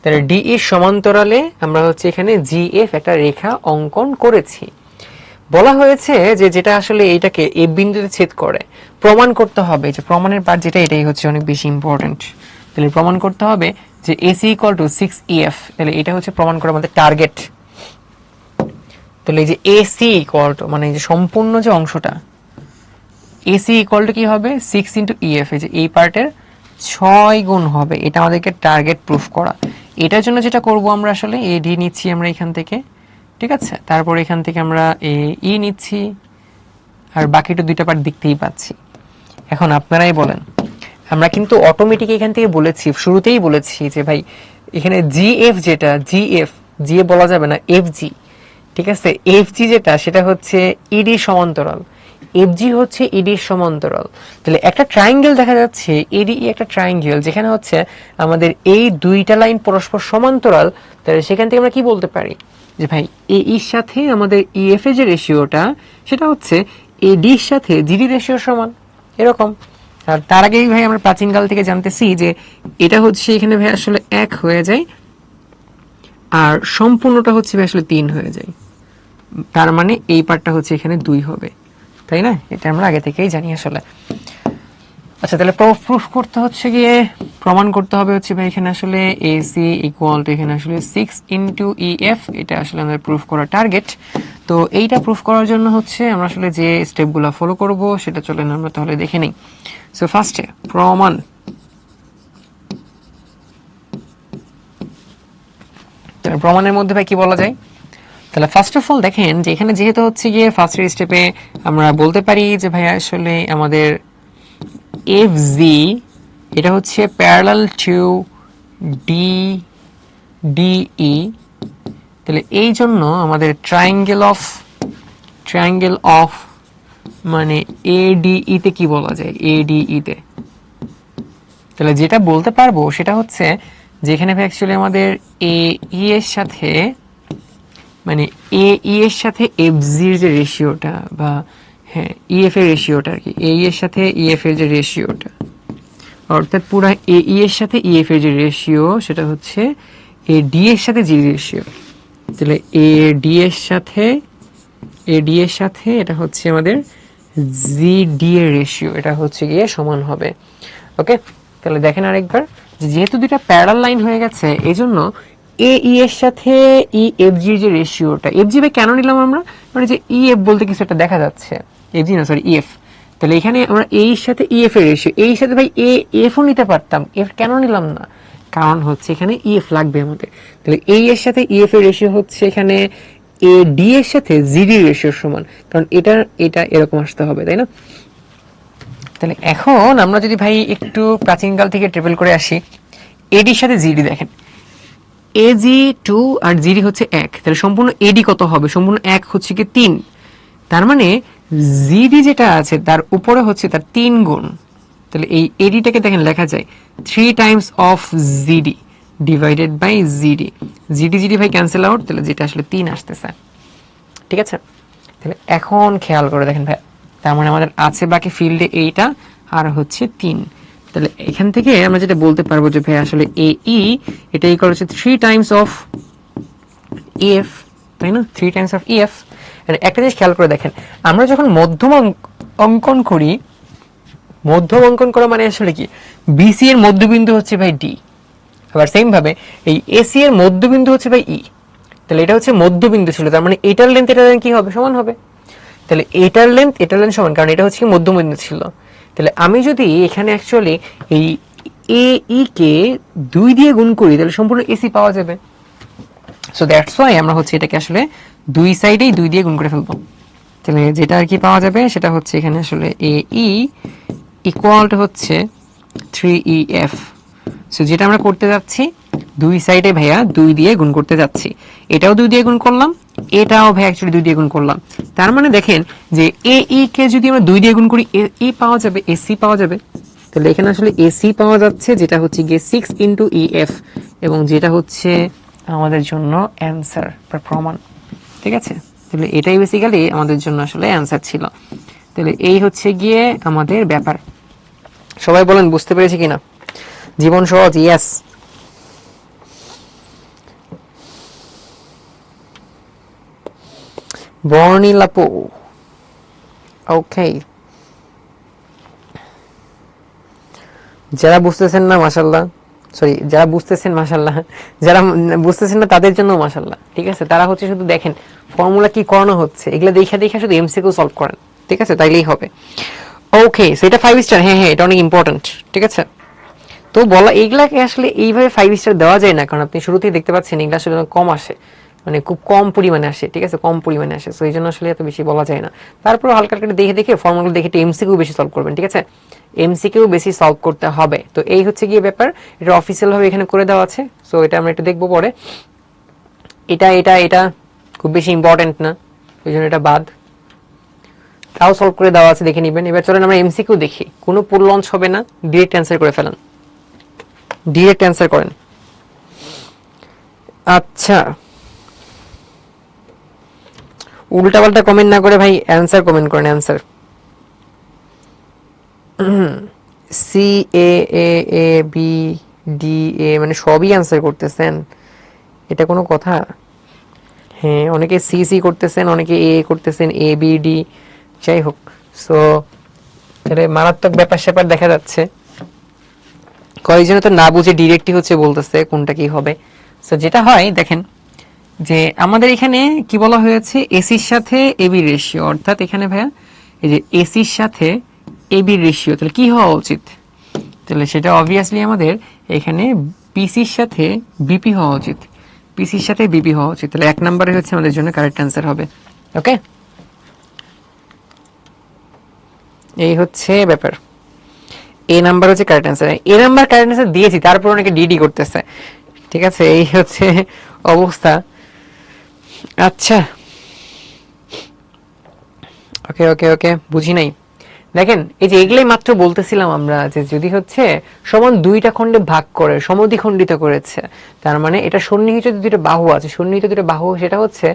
তাহলে ডিই সমান্তরালে আমরা হচ্ছে এখানে জিএফ একটা রেখা অঙ্কন করেছি। বলা হয়েছে যে যেটা আসলে এইটাকে এ বিন্দুতে ছেদ করে, প্রমাণ করতে হবে, যে প্রমাণের পার্ট যেটা এটাই হচ্ছে অনেক বেশি ইম্পর্টেন্ট। তাহলে প্রমাণ করতে হবে যে এসি ইকুয়াল টু 6EF, তাহলে এটা হচ্ছে প্রমাণ করা আমাদের টার্গেট। তাহলে এই যে এসি ইকুয়াল টু মানে এই যে সম্পূর্ণ যে অংশটা, এসি ইকুয়াল টু কি হবে 6 ইন্টু ইএফ, এই যে এই পার্টের 6 গুণ হবে, এটা আমাদেরকে টার্গেট প্রুফ করা। এটার জন্য যেটা করব আমরা আসলে এডি নিচ্ছি আমরা এখান থেকে, ঠিক আছে। তারপর এখান থেকে আমরা ই নিচ্ছি, আর বাকিটা দুইটা পার্ট দেখতেই পাচ্ছি। এখন আপনারাই বলেন, আমরা কিন্তু অটোমেটিক এখান থেকে বলেছি, শুরুতেই বলেছি যে ভাই এখানে জিএফ যেটা, জিএফ জিএ বলা যাবে না, এফজি, ঠিক আছে। এফজি যেটা সেটা হচ্ছে ইডি সমান্তরাল, এফজি হচ্ছে ইডি সমান্তরাল। তাহলে একটা ট্রায়াঙ্গেল দেখা যাচ্ছে, এডি একটা ট্রায়াঙ্গেল যেখানে হচ্ছে আমাদের এই দুইটা লাইন পরস্পর সমান্তরাল। তাহলে সেখান থেকে আমরা কি বলতে পারি যে ভাই এর সাথে আমাদের ইএফ এর যে রেশিওটা সেটা হচ্ছে এডির সাথে জিডি রেশিও সমান, এরকম। আর তার আগেই ভাই আমরা প্রাচীনকাল থেকে জানতেছি যে এটা হচ্ছে এখানে ভাই আসলে 1 হয়ে যায়, আর সম্পূর্ণটা হচ্ছে ভাই আসলে 3 হয়ে যায়। তার মানে এই পার্টটা হচ্ছে এখানে 2 হবে, তাই না? এটা আমরা আগে থেকেই জানি আসলে। আচ্ছা, তাহলে প্রুফ করতে হচ্ছে গিয়ে, প্রমাণ করতে হবে হচ্ছে ভাই এখানে আসলে এসি ইকুয়াল টু এখানে আসলে 6 ইন্টু ইএফ, এটা আসলে আমাদের প্রুফ করার টার্গেট। তো এইটা প্রুফ করার জন্য হচ্ছে আমরা আসলে যে স্টেপগুলো ফলো করব সেটা চলেন আমরা তাহলে দেখে নিই। সো ফার্স্টে প্রমাণ, তাহলে প্রমাণের মধ্যে ভাই কি বলা যায়? তাহলে ফার্স্ট অফ অল দেখেন যে এখানে যেহেতু হচ্ছে গিয়ে ফার্স্ট স্টেপে আমরা বলতে পারি যে ভাই আসলে আমাদের এফজি এটা হচ্ছে প্যারালাল টু ডিই, তাহলে এই জন্য আমাদের ট্রায়াঙ্গেল অফ মানে এডিই তে কি বলা যায়, এডিই তে। তাহলে যেটা বলতে পারবো সেটা হচ্ছে যে এখানে অ্যাকচুয়ালি আমাদের এই এর সাথে মানে এই এর সাথে এফজির যে রেশিওটা, বা হ্যাঁ ইএফ এর রেশিওটা আর কি, এই এর সাথে ইএফ এর যে রেশিওটা, অর্থাৎ পুরো এই এর সাথে ইএফ এর যে রেশিও সেটা হচ্ছে এ ডি এর সাথে জি রেশিও। তাহলে এ ডি এর সাথে এটা হচ্ছে আমাদের জি ডি এর রেশিও, এটা হচ্ছে গিয়ে সমান হবে। ওকে, তাহলে দেখেন আরেকবার, যেহেতু দুইটা প্যারালাল লাইন হয়ে গেছে এই জন্য এ ই এর সাথে ই এফ জির যে রেশিওটা, এফ জি ভাই কেন নিলাম আমরা, মানে যে ই এফ বলতে কিছু একটা দেখা যাচ্ছে, এফ জি না সরি ইএফ। তাহলে এখানে আমরা এই সাথে ইএফ এর রেশিও, এই সাথে ভাই এ এফও নিতে পারতাম, এফ কেন নিলাম না, কারণ হচ্ছে এখানে ইএফ লাগবে আমাদের। তাহলে এই এর সাথে ইএফ এর রেশিও হচ্ছে এখানে এ ডি এর সাথে জিডি রেশিওর সমান, কারণ এটা এরকম আসতে হবে, তাই না? তাহলে এখন আমরা যদি ভাই একটু প্রাচীনকাল থেকে ট্রেভেল করে আসি, এডির সাথে জিডি দেখেন, এজি 2 আর জিডি হচ্ছে 1, তাহলে সম্পূর্ণ এডি কত হবে, সম্পূর্ণ 1 হচ্ছে কি 3, তার মানে জিডি যেটা আছে তার উপরে হচ্ছে তার 3 গুণ। তাহলে এই এডিটাকে দেখেন লেখা যায় 3 times of GD divided by GD, GD ভাই ক্যান্সেল আউট, তাহলে যেটা আসলে 3 আসতেছে, ঠিক আছে। তাহলে এখন খেয়াল করে দেখেন ভাই, তার মানে আমাদের আছে বাকি ফিল্ডে এইটা আর হচ্ছে 3, তাহলে এখান থেকে আমরা যেটা বলতে পারবো যে ভাই আসলে এ ই এটা ইকুয়াল হচ্ছে 3 টাইমস অফ ইএফ, তাই না? 3 টাইমস অফ ইএফ। একটা জিনিস খেয়াল করে দেখেন, আমরা যখন মধ্যম অঙ্কন করি, মধ্যম অঙ্কন করা মানে আসলে কি, বিসি এর মধ্যবিন্দু হচ্ছে ভাই ডি, আবার সেম ভাবে এই এসি এর মধ্যবিন্দু হচ্ছে ভাই ই। তাহলে এটা হচ্ছে মধ্যবিন্দু ছিল, তার মানে এটার লেন্থ এটার লেন্থ কি হবে, সমান হবে। তাহলে এটার লেন্থ সমান, কারণ এটা হচ্ছে মধ্যবিন্দু ছিল। তাহলে আমি যদি এখানে অ্যাকচুয়ালি এই এ ই কে 2 দিয়ে গুণ করি তাহলে সম্পূর্ণ এসি পাওয়া যাবে। সো দ্যাটস ওয়াই আমরা হচ্ছে এটাকে আসলে দুই সাইডেই 2 দিয়ে গুণ করে ফেলবো। তাহলে যেটা আর কি পাওয়া যাবে সেটা হচ্ছে এখানে আসলে এ ই ইকুয়াল টু হচ্ছে 3EF। সো যেটা আমরা করতে যাচ্ছি, দুই সাইডে ভাইয়া 2 দিয়ে গুণ করতে যাচ্ছি। এটাও 2 দিয়ে গুণ করলাম, এটাও ভাই অ্যাকচুয়ালি 2 দিয়ে গুণ করলাম। তার মানে দেখেন যে এ ই কে যদি আমরা 2 দিয়ে গুণ করি ই পাওয়া যাবে, এসি পাওয়া যাবে। তাহলে এখানে আসলে এসি পাওয়া যাচ্ছে, যেটা হচ্ছে গিয়ে 6 ইন্টু ইএফ, এবং যেটা হচ্ছে আমাদের জন্য অ্যান্সার বা প্রমাণ। ঠিক আছে, তাহলে এটাই বেসিক্যালি আমাদের জন্য আসলে অ্যান্সার ছিল। তাহলে এই হচ্ছে গিয়ে আমাদের ব্যাপার। সবাই বলেন বুঝতে পেরেছি কিনা? জীবন সহজ, ইয়েস। বর্ণিলাপু, ওকে। যারা বুঝতেছেন না মাশাআল্লাহ, সরি যারা বুঝতেছেন মাশাআল্লাহ, যারা বুঝতেছেন না তাদের জন্য মাশাআল্লাহ। ঠিক আছে, তারা হচ্ছে শুধু দেখেন ফর্মুলা কি করানো হচ্ছে, এগুলো দেখে দেখে শুধু এমসিকিউ সলভ করেন। ঠিক আছে, তাইলেই হবে। ওকে, সো এটা 5 স্টার, হ্যাঁ হ্যাঁ, এটা অনেক ইম্পর্টেন্ট। ঠিক আছে, তো বলা এইগুলাকে আসলে এইভাবে 5 স্টার দেওয়া যায় না, কারণ আপনি শুরুতেই দেখতে পাচ্ছেন এগুলো আসলে কম আসে, মানে খুব কম পরিমাণে আসে। ঠিক আছে, কম পরিমাণে আসে, সো এই জন্য আসলে এত বেশি বলা যায় না। তারপর হালকা হালকা দেখে দেখে ফর্মুলাগুলো দেখে একটু এমসিকিউ বেশি সলভ করবেন। ঠিক আছে, এমসিকিউ বেশি সলভ করতে হবে। তো এই হচ্ছে গিয়ে ব্যাপার, এটা অফিসিয়াল ভাবে এখানে করে দেওয়া আছে। সো এটা আমরা একটু দেখবো পরে। এটা এটা এটা খুব বেশি ইম্পর্টেন্ট না, ওই জন্য এটা বাদ। তাও সলভ করে দেওয়া আছে, দেখে নেবেন। এবার চলেন আমরা এমসিকিউ দেখি, কোনো পুল লঞ্চ হবে না, ডিরেক্ট অ্যান্সার করে ফেলেন, ডিরেক্ট অ্যান্সার করেন। আচ্ছা, উল্টা পাল্টা কমেন্ট না করে ভাই অ্যান্সার কমেন্ট করেন, answer. C A A A B D A, মানে সবই অ্যান্সার করতেছেন, এটা কোনো কথা? হ্যাঁ, অনেকে সি সি করতেছেন, অনেকে এ করতেছেন, এ বি ডি, যাই হোক। সো তাহলে মারাত্মক ব্যাপার স্যাপার দেখা যাচ্ছে। কয়েকজন তো না বুঝে ডিরেক্টই হচ্ছে বলতেছে কোনটা কি হবে। সো যেটা হয় দেখেন, যে আমাদের এখানে কি বলা হয়েছে, এসির সাথে এবি রেশিও, অর্থাৎ এখানে ভাইয়া এই যে এসির সাথে এবি রেশিও, তাহলে কি হওয়া উচিত? তাহলে সেটা অবভিয়াসলি আমাদের এখানে পিসির সাথে বিপি হওয়া উচিত, পিসির সাথে বিপি হওয়া উচিত। তাহলে 1 নম্বরে হচ্ছে আমাদের জন্য কারেক্ট অ্যান্সার হবে। ওকে, এই হচ্ছে ব্যাপার। এ নাম্বার হচ্ছে কারেক্ট অ্যান্সার। এ নাম্বার কারেক্ট অ্যান্সার দিয়েছি, তারপর অনেকে ডিডি করতেছে। ঠিক আছে, এই হচ্ছে অবস্থা। আচ্ছা, ওকে ওকে ওকে, বুঝি নাই। দেখেন এই যে এগুলাই মাত্র বলতেছিলাম আমরা, যে যদি হচ্ছে সমান 2টা খণ্ডে ভাগ করে সমদ্বিখণ্ডিত করেছে, তার মানে এটা সন্নিহিত 2টা বাহু আছে, সন্নিহিত 2টা বাহু, সেটা হচ্ছে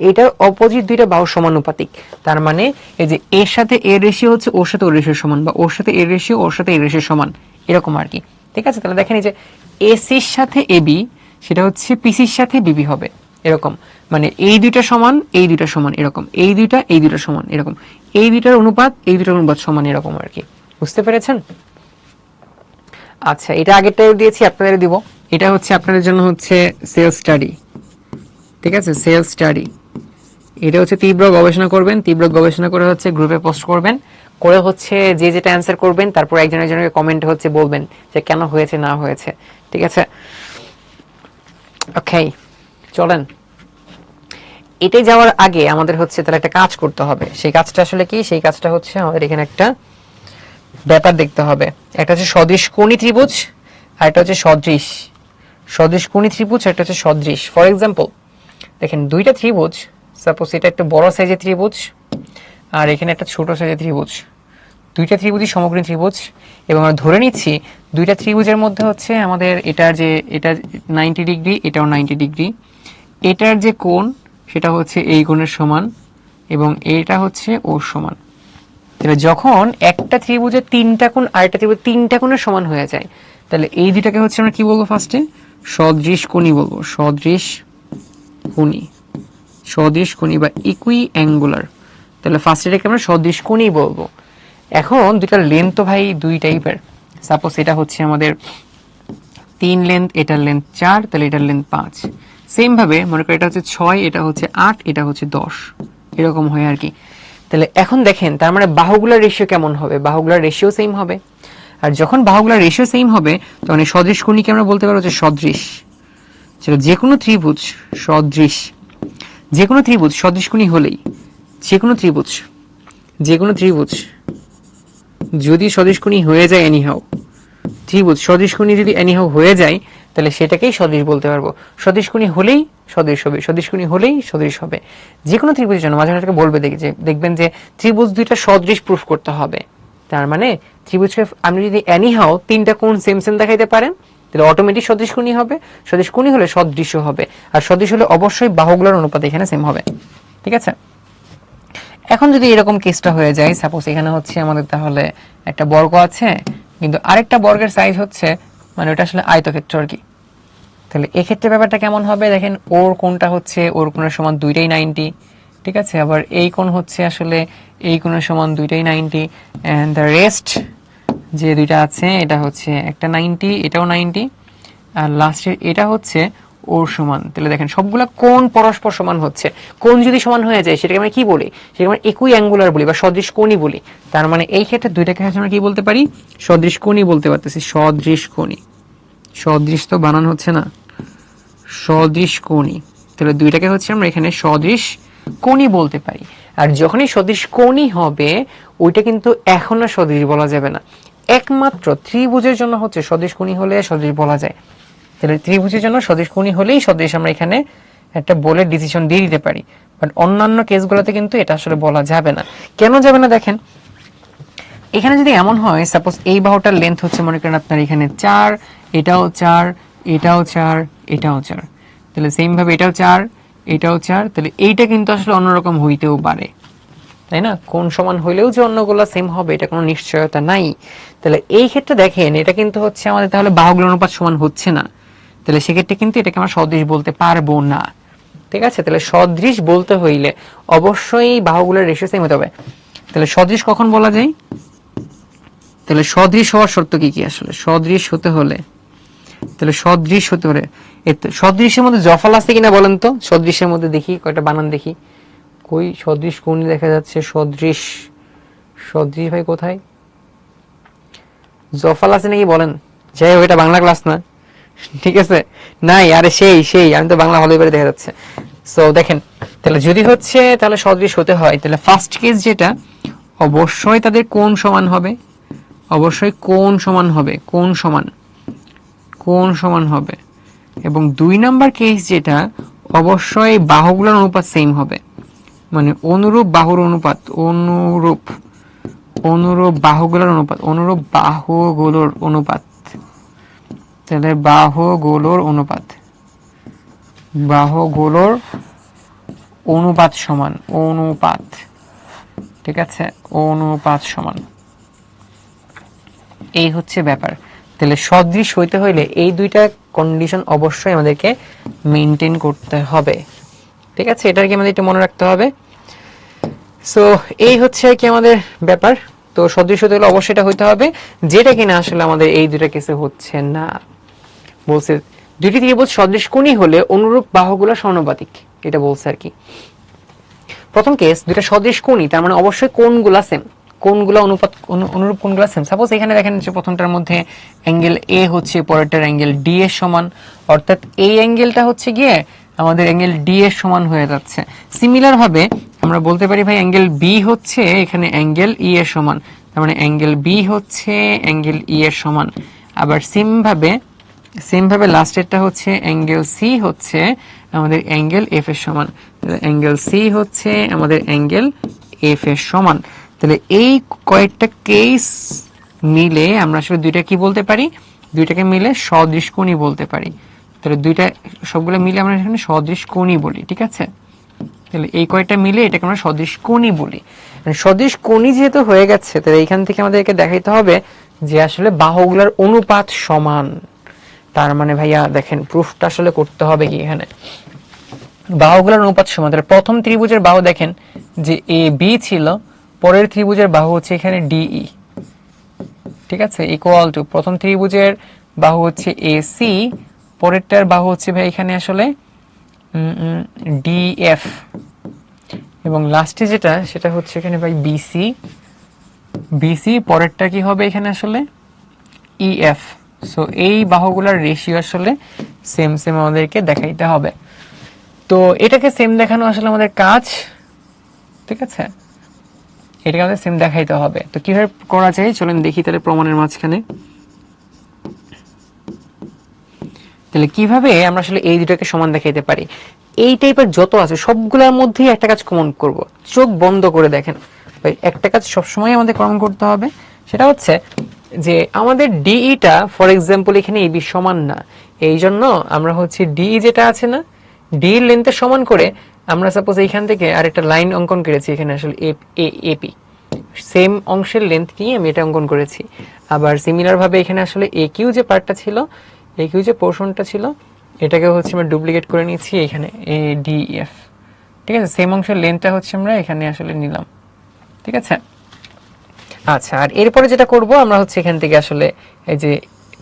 এটার অপোজিট 2টা বাহু সমানুপাতিক। তার মানে এই যে এর সাথে এর রেশিও হচ্ছে ওর সাথে ওর রেশিও সমান, বা ওর সাথে এর রেশিও ওর সাথে এর রেশিও সমান, এরকম আর কি। ঠিক আছে, তাহলে দেখেন এই যে এসির সাথে এবি সেটা হচ্ছে পিসির সাথে বিবি হবে, এরকম। মানে এই 2টা সমান, এই 2টা সমান, এরকম। এই 2টা এই 2টা সমান, এরকম। এই 2টার অনুপাত এই 2টার অনুপাত সমান, এরকম আর কি। বুঝতে পেরেছেন? আচ্ছা, এটা আগেরটাও দিয়েছি, আপনাদের দিব। এটা হচ্ছে আপনাদের জন্য হচ্ছে সেলফ স্টাডি। ঠিক আছে, সেলফ স্টাডি। এটা হচ্ছে তীব্র গবেষণা করবেন, তীব্র গবেষণা করে হচ্ছে গ্রুপে পোস্ট করবেন, করে হচ্ছে যে যেটা অ্যান্সার করবেন, তারপর একজন একজনকে কমেন্টে হচ্ছে বলবেন যে কেন হয়েছে না হয়েছে। ঠিক আছে, ওকে, চলেন। এতে যাওয়ার আগে আমাদের হচ্ছে তাহলে একটা কাজ করতে হবে। সেই কাজটা আসলে কি? সেই কাজটা হচ্ছে আমাদের এখানে একটা ব্যাপার দেখতে হবে। একটা হচ্ছে সদৃশ কোণী ত্রিভুজ, আর একটা হচ্ছে সদৃশ। সদৃশ কোণী ত্রিভুজ, একটা হচ্ছে সদৃশ। ফর এক্সাম্পল দেখেন, 2টা ত্রিভুজ, সাপোজ এটা একটা বড় সাইজের ত্রিভুজ আর এখানে একটা ছোট সাইজের ত্রিভুজ। 2টা ত্রিভুজই সমকোণী ত্রিভুজ, এবং আমরা ধরে নিচ্ছি 2টা ত্রিভুজের মধ্যে হচ্ছে আমাদের এটার যে এটা 90 ডিগ্রি, এটাও 90 ডিগ্রি। এটার যে কোণ সেটা হচ্ছে এই কোণের সমান, এবং এটা হচ্ছে ওর সমান। তাহলে যখন একটা ত্রিভুজের তিনটা কোণ আরেকটা ত্রিভুজের তিনটা কোণের সমান হয়ে যায়, তাহলে এই দুইটাকে হচ্ছে আমরা কি বলবো? ফার্স্টে সদৃশ কোণী বলবো, সদৃশ কোণী, সদৃশ কোণী বা ইকুই অ্যাঙ্গুলার। তাহলে ফার্স্ট এটাকে আমরা সদৃশ কোণী বলবো। এখন দুইটার লেন্থ তো ভাই দুই টাইপের। সাপোজ এটা হচ্ছে আমাদের 3 লেন্থ, এটার লেন্থ 4, তাহলে এটার লেন্থ 5। সেম ভাবে মনে করি এটা হচ্ছে 6, এটা হচ্ছে 8, এটা হচ্ছে 10, এরকম হয় আর কি। তাহলে এখন দেখেন তার মানে বাহুগুলোর রেশিও কেমন হবে? বাহুগুলোর রেশিও সেম হবে। আর যখন বাহুগুলোর রেশিও সেম হবে তখন এই সদৃশ কোণীকে আমরা বলতে পারবো যে সদৃশ। চলো, যে কোনো ত্রিভুজ সদৃশ, যে কোনো ত্রিভুজ সদৃশ কোণী হলেই, যে কোনো ত্রিভুজ, যে কোনো ত্রিভুজ যদি সদৃশ কোণী হয়ে যায় এনিহাউ, ত্রিভুজ সদৃশ কোণী যদি এনিহাউ হয়ে যায় তাহলে সেটাকেই সদৃশ বলতে পারবো। সদৃশ কোণী হলেই সদৃশ হবে, সদৃশ কোণী হলেই সদৃশ হবে। যে কোনো ত্রিভুজের জন্য মাঝে মাঝে বলবে দেখবেন যে ত্রিভুজ দুইটা সদৃশ প্রুফ করতে হবে। তার মানে ত্রিভুজকে আপনি যদি এনিহাউ তিনটা কোণ সেম সেম দেখাইতে পারেন তাহলে অটোমেটিক সদৃশ কোণী হবে। সদৃশ কোণী হলে সদৃশ হবে, আর সদৃশ হলে অবশ্যই বাহুগুলোর অনুপাত এখানে সেম হবে। ঠিক আছে? এখন যদি এরকম কেসটা হয়ে যায়, সাপোজ এখানে হচ্ছে আমাদের তাহলে একটা বর্গ আছে কিন্তু আরেকটা বর্গের সাইজ হচ্ছে মানে ওটা আসলে আয়তক্ষেত্র আর কি। তাহলে এক্ষেত্রে ব্যাপারটা কেমন হবে দেখেন, ওর কোণটা হচ্ছে ওর কোণের সমান দুইটাই 90, ঠিক আছে? আবার এই কোণ হচ্ছে আসলে এই কোণের সমান দুইটাই 90, এন্ড দ্য রেস্ট যে দুইটা আছে এটা হচ্ছে একটা 90, এটাও 90, আর লাস্টের এটা হচ্ছে ওর সমান। তাহলে দেখেন সবগুলা কোণ পরস্পর সমান হচ্ছে। কোণ যদি সমান হয়ে যায় সেটাকে আমরা কি বলি? সেটাকে আমরা ইকুই অ্যাঙ্গুলার বলি বা সদৃশ কোণী বলি। তার মানে এই ক্ষেত্রে দুইটাকে আমরা কি বলতে পারি? সদৃশ কোণী বলতে পারতেছি, সদৃশ কোণী। সদৃশ তো বানান হচ্ছে না, সদৃশ কোণী। তাহলে দুইটাকে হচ্ছে আমরা এখানে সদৃশ কোণী বলতে পারি। আর যখনই সদৃশ কোণী হবে ওইটা কিন্তু এখন আর সদৃশ বলা যাবে না, একমাত্র ত্রিভুজের জন্য হচ্ছে সদৃশ কোণী হলে সদৃশ বলা যায়। তাহলে ত্রিভুজের জন্য সদৃশ কোণী হলেই সদৃশ আমরা এখানে একটা বলে ডিসিশন দিয়ে দিতে পারি। বাট অন্যান্য কেসগুলোতে কিন্তু এটা আসলে বলা যাবে না। কেন যাবে না দেখেন, এখানে যদি এমন হয় সাপোজ এই বাহুটার লেন্থ হচ্ছে মনে করেন আপনার এখানে 4, এটাও 4, এটাও 4, এটাও 4, তাহলে সেম ভাবে এটাও 4, এটাও 4, তাহলে এইটা কিন্তু আসলে অন্যরকম হইতেও পারে, তাই না? কোণ সমান হইলেও যে অন্যগুলো সেম হবে এটা কোনো নিশ্চয়তা নাই। তাহলে এই ক্ষেত্রে দেখেন এটা কিন্তু হচ্ছে আমাদের তাহলে বাহুগুলোর অনুপাত সমান হচ্ছে না, তাহলে সেক্ষেত্রে কিন্তু এটাকে আমরা সদৃশ বলতে পারবো না। ঠিক আছে? তাহলে সদৃশ বলতে হইলে অবশ্যই বাহুগুলোর রেশিও সেম হতে হবে। তাহলে সদৃশ কখন বলা যায়? তাহলে সদৃশ হওয়ার শর্ত কি কি আসলে? সদৃশ হতে হলে, তাহলে সদৃশ হতে হলে সদৃশের মধ্যে জফল আছে কিনা বলেন তো? সদৃশের মধ্যে দেখি কয়টা বানান দেখি, কই সদৃশ কোণ দেখা যাচ্ছে? সদৃশ, সদৃশ ভাই কোথায়? জফল আছে নাকি বলেন? যাই হোক এটা বাংলা ক্লাস না, ঠিক আছে? নাই, আরে সেই সেই আমি তো বাংলা ভালোই করে দেখা যাচ্ছে। সো দেখেন তাহলে যদি হচ্ছে তাহলে সদৃশ হতে হয় তাহলে ফার্স্ট কেস যেটা অবশ্যই তাদের কোণ সমান হবে, অবশ্যই কোণ সমান হবে, কোণ সমান, কোণ সমান হবে। এবং 2 নাম্বার কেস যেটা অবশ্যই বাহুগুলোর অনুপাত সেম হবে, মানে অনুরূপ বাহুর অনুপাত, অনুরূপ, অনুরূপ বাহুগুলোর অনুপাত, অনুরূপ বাহুগুলোর অনুপাত। তাহলে বাহুগুলোর অনুপাত, বাহুগুলোর অনুপাত সমান, অনুপাত, ঠিক আছে? অনুপাত সমান, এই হচ্ছে ব্যাপার। তাহলে সদৃশ হইতে হইলে এই দুইটা কন্ডিশন অবশ্যই আমাদেরকে মেনটেন করতে হবে, ঠিক আছে? এটা কি আমাদের একটু মনে রাখতে হবে। সো এই হচ্ছে কি আমাদের ব্যাপার। তো সদৃশ হতে হলে অবশ্যই এটা হইতে হবে, যেটা কিনা আসলে আমাদের এই দুইটা কেসে হচ্ছে না। বলছে দুইটি ত্রিভুজ সদৃশ কোণী হলে অনুরূপ বাহুগুলো সমানুপাতিক, এটা বলছে আর কি। প্রথম কেস দুইটা সদৃশ কোণী, তার মানে অবশ্যই কোণগুলা সেম, কোণগুলো অনুপাত অনুরূপ কোণগুলো সেম। সাপোজ এখানে দেখেন যে প্রথমটার মধ্যে অ্যাঙ্গেল এ হচ্ছে পরেরটার অ্যাঙ্গেল ডি এর সমান, অর্থাৎ এই অ্যাঙ্গেলটা হচ্ছে গিয়ে আমাদের অ্যাঙ্গেল ডি এর সমান হয়ে যাচ্ছে। সিমিলার ভাবে আমরা বলতে পারি ভাই অ্যাঙ্গেল বি হচ্ছে এখানে অ্যাঙ্গেল ই এর সমান, তার মানে অ্যাঙ্গেল বি হচ্ছে অ্যাঙ্গেল ই এর সমান। আবার সেম ভাবে লাস্টেরটা হচ্ছে অ্যাঙ্গেল সি হচ্ছে আমাদের অ্যাঙ্গেল এফ এর সমান, অ্যাঙ্গেল সি হচ্ছে আমাদের অ্যাঙ্গেল এফ এর সমান। তাহলে এই কয়েকটা কেস মিলে আমরা আসলে দুইটা কি বলতে পারি? দুইটাকে মিলে সদৃশ কোণী বলতে পারি। তাহলে দুইটা সবগুলো মিলে আমরা এখানে সদৃশ কোণী বলি, ঠিক আছে? তাহলে এই কয়েকটা মিলে এটাকে আমরা সদৃশ কোণী বলি। মানে সদিশ কোণই যেহেতু হয়ে গেছে, তাহলে এইখান থেকে আমাদেরকে দেখাইতে হবে যে আসলে বাহুগুলোর অনুপাত সমান। তার মানে ভাইয়া দেখেন প্রুফটা আসলে করতে হবে কি, এখানে বাহুগুলোর অনুপাত সমান। তাহলে প্রথম ত্রিভুজের বাহু দেখেন যে এ বি ছিল, পরের ত্রিভুজের বাহু হচ্ছে এখানে ডিই, ঠিক আছে, ইকুয়াল টু প্রথম ত্রিভুজের বাহু হচ্ছে এসি, পরেরটার বাহু হচ্ছে ভাই এখানে আসলে ডিএফ, এবং লাস্টে যেটা সেটা হচ্ছে এখানে ভাই বিসি, বিসি পরেরটা কি হবে এখানে আসলে ইএফ। সো এই বাহুগুলোর রেশিও আসলে সেম সেম আমাদেরকে দেখাইতে হবে। তো এটাকে সেম দেখানো আসলে আমাদের কাজ, ঠিক আছে, এটাকে আমাদের সেম দেখাইতে হবে। তো কিভাবে করা যায় চলেন দেখি তাহলে প্রমাণের মাঝখানে। তাহলে কিভাবে আমরা আসলে এই দুটোকে সমান দেখাইতে পারি, এই টাইপের যত আছে সবগুলোর মধ্যেই একটা কাজ কমন করব। চোখ বন্ধ করে দেখেন ভাই, একটা কাজ সবসময় আমাদের কমন করতে হবে, সেটা হচ্ছে যে আমাদের ডিইটা ফর এক্সাম্পল এখানে এবি সমান না, এই জন্য আমরা হচ্ছে ডিই যেটা আছে না, ডি এর লেন্থের সমান করে আমরা সাপোজ এইখান থেকে আরেকটা লাইন অঙ্কন করেছি এখানে আসলে এপি, সেম অংশের লেন্থ নিয়ে আমি এটা অঙ্কন করেছি। আবার সিমিলার ভাবে এখানে আসলে এ কিউ যে পার্টটা ছিল, এ কিউ যে পোর্শনটা ছিল, এটাকে হচ্ছে আমরা ডুপ্লিকেট করে নিয়েছি এখানে এ ডি এফ, ঠিক আছে, সেম অংশের লেন্থটা হচ্ছে আমরা এখানে আসলে নিলাম, ঠিক আছে। আচ্ছা, আর এরপরে যেটা করব আমরা হচ্ছে এখান থেকে আসলে এই যে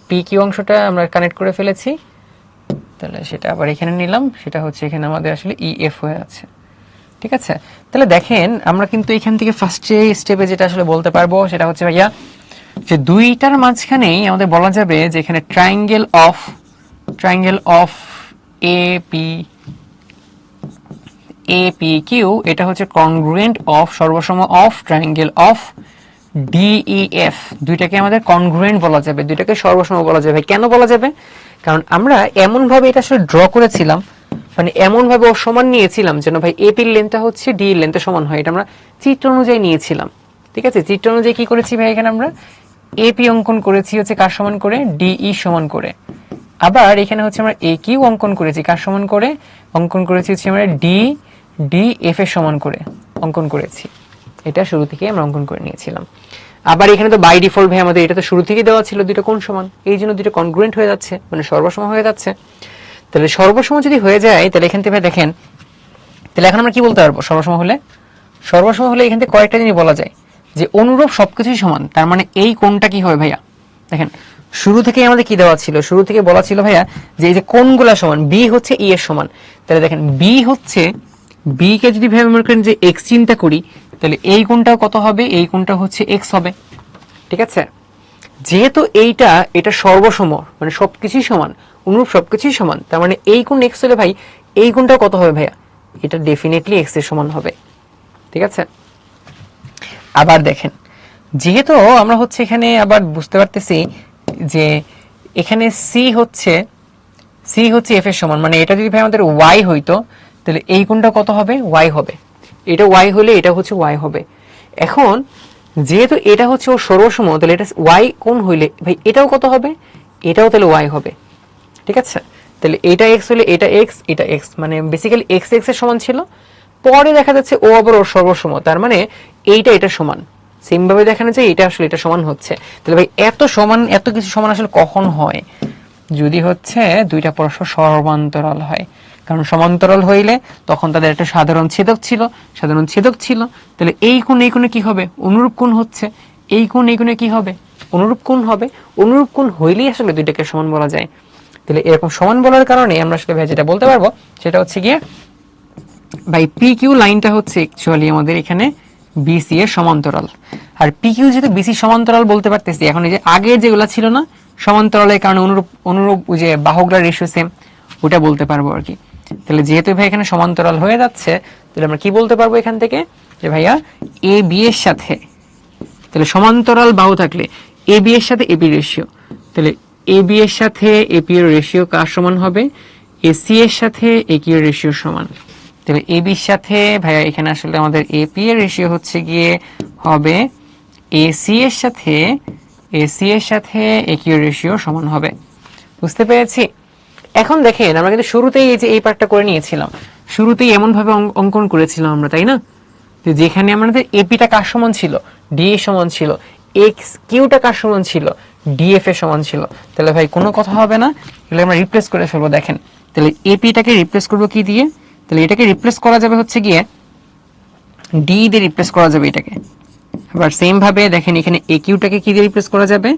পি কিউ অংশটা আমরা কানেক্ট করে ফেলেছি, তাহলে সেটা আবার এখানে নিলাম, সেটা হচ্ছে এখানে আমাদের আসলে ইএফ হয়ে আছে, ঠিক আছে। তাহলে দেখেন আমরা কিন্তু এখান থেকে ফার্স্ট স্টেপে যেটা আসলে বলতে পারবো সেটা হচ্ছে ভাইয়া যে দুইটার মাঝখানেই আমাদের বলা যাবে যে এখানে ট্রায়াঙ্গেল অফ এপি কিউ এটা হচ্ছে কনগ্রুয়েন্ট অফ সর্বসম অফ ট্রায়াঙ্গেল অফ ডিইএফ, দুইটাকে আমাদের কনগ্রুয়েন্ট বলা যাবে, দুইটাকে সর্বসম বলা যাবে। কেন বলা যাবে? কারণ আমরা এমন ভাবে এটা আসলে ড্র করেছিলাম, মানে এমন ভাবে ও সমান নিয়েছিলাম যেন ভাই এপির লেন্থটা হচ্ছে ডি এর লেন্থের সমান হয়, এটা আমরা চিত্র অনুযায়ী নিয়েছিলাম, ঠিক আছে। চিত্র অনুযায়ী কি করেছি ভাই, এখানে আমরা এপি অঙ্কন করেছি হচ্ছে কার সমান করে, ডিই সমান করে। আবার এখানে হচ্ছে আমরা এ কিউ অঙ্কন করেছি কার সমান করে, অঙ্কন করেছি হচ্ছে আমরা ডি এফ এর সমান করে অঙ্কন করেছি, এটা শুরু থেকে আমরা অঙ্কন করে নিয়েছিলাম। আবার এখানে তো বাই ডিফল্ট ভাই আমাদের এটা তো শুরু থেকেই দেওয়া ছিল দুটো কোণ সমান, এই জন্য দুটো কনগ্রুয়েন্ট হয়ে যাচ্ছে, মানে সর্বসম হয়ে যাচ্ছে। তাহলে সর্বসম যদি হয়ে যায় তাহলে এখান থেকে দেখেন, তাহলে এখন আমরা কি বলতে পারবো সর্বসম হলে? সর্বসম হলে এখান থেকে কয়েকটা জিনিস বলা যায় যে অনুরূপ সবকিছুই সমান, তার মানে এই কোণটা কি হবে ভাইয়া, দেখেন শুরু থেকে আমাদের কি দেওয়া ছিল, শুরু থেকে বলা ছিল ভাইয়া যে এই যে কোণগুলা সমান, বি হচ্ছে ই এর সমান, তাহলে দেখেন বি হচ্ছে, বি কে যদি ভেবে মনে করেন যে এক্স চিন্তা করি, তাহলে এই কোণটা কত হবে, এই কোণটা হচ্ছে এক্স হবে, ঠিক আছে। যেহেতু এটা সর্বসম মানে সবকিছুই সমান, অনুরূপ সবকিছুই সমান, তার মানে এই কোণ এক্স হলে ভাই এই কোণটা কত হবে ভাইয়া, এটা ডেফিনেটলি এক্স এর সমান হবে, ঠিক আছে। আবার দেখেন যেহেতু আমরা হচ্ছে এখানে আবার বুঝতে পারতেছি যে এখানে সি হচ্ছে এফ এর সমান, মানে এটা যদি ভাই আমাদের ওয়াই হইতো তাহলে এই কোণটা কত হবে, ওয়াই হবে, এটা ওয়াই হলে এটা হচ্ছে ওয়াই হবে। এখন যেহেতু এটা হচ্ছে ও সর্বসম, তাহলে এটা ওয়াই কোণ হইলে ভাই এটাও কত হবে, এটাও তাহলে ওয়াই হবে, ঠিক আছে। তাহলে এটা এক্স হলে এটা এক্স, মানে বেসিক্যালি এক্স এক্স এর সমান ছিল, পরে দেখা যাচ্ছে ও আবার ওর সর্বসম, তার মানে এটা সমান, সেম ভাবে দেখানো যায় এটা আসলে এটা সমান হচ্ছে। তাহলে ভাই এত সমান, এত কিছু সমান আসলে কখন হয়, যদি হচ্ছে দুইটা পরস্পর সমান্তরাল হয়, কারণ সমান্তরাল হইলে তখন তাদের একটা সাধারণ ছেদক ছিল, তাহলে এই কোণে কি হবে, অনুরূপ কোণ হচ্ছে, এই কোণে কি হবে, অনুরূপ কোণ হবে, অনুরূপ কোণ হইলেই আসলে দুইটাকে সমান বলা যায়। তাহলে এরকম সমান বলার কারণে আমরা আসলে ভাই যেটা বলতে পারবো সেটা হচ্ছে গিয়ে ভাই পি কিউ লাইনটা হচ্ছে অ্যাকচুয়ালি আমাদের এখানে বিসি এর সমান্তরাল, আর পি কিউ যেহেতু বিসি সমান্তরাল বলতে পারতেছি, এখন এই যে আগে যেগুলো ছিল না সমান্তরালের কারণে অনুরূপ যে বাহুগুলোর রেশিও সেম, ওটা বলতে পারবো আর কি। তাহলে যেহেতু ভাই এখানে সমান্তরাল হয়ে যাচ্ছে, তাহলে আমরা কি বলতে পারবো এখান থেকে যে ভাইয়া এ বি এর সাথে, তাহলে সমান্তরাল বাহু থাকলে এ বি এর সাথে এপি রেশিও, তাহলে এ বি এর সাথে এপি এর রেশিও কার সমান হবে, এসি এর সাথে এ কিউ এর রেশিও সমান। তাহলে এ বির সাথে ভাইয়া এখানে আসলে আমাদের এপি এর রেশিও হচ্ছে গিয়ে হবে এসি এর সাথে এ কিউ এর রেশিও সমান হবে, বুঝতে পেরেছি। এখন দেখেন আমরা কিন্তু শুরুতেই এই যে এই পার্টটা করে নিয়েছিলাম, শুরুতেই এমন ভাবে অঙ্কন করেছিলাম আমরা, তাই না? যেখানে আমাদের এপিটা কার সমান ছিল, ডি এর সমান ছিল, এক্স কিউটা কার সমান ছিল, ডিএফ এর সমান ছিল, তাহলে ভাই কোনো কথা হবে না, এগুলো আমরা রিপ্লেস করে ফেলবো। দেখেন তাহলে এপিটাকে রিপ্লেস করবো কি দিয়ে, তাহলে এটাকে রিপ্লেস করা যাবে হচ্ছে গিয়ে ডি দিয়ে রিপ্লেস করা যাবে এটাকে। আবার সেম ভাবে দেখেন এখানে এ কিউটাকে কি দিয়ে রিপ্লেস করা যাবে,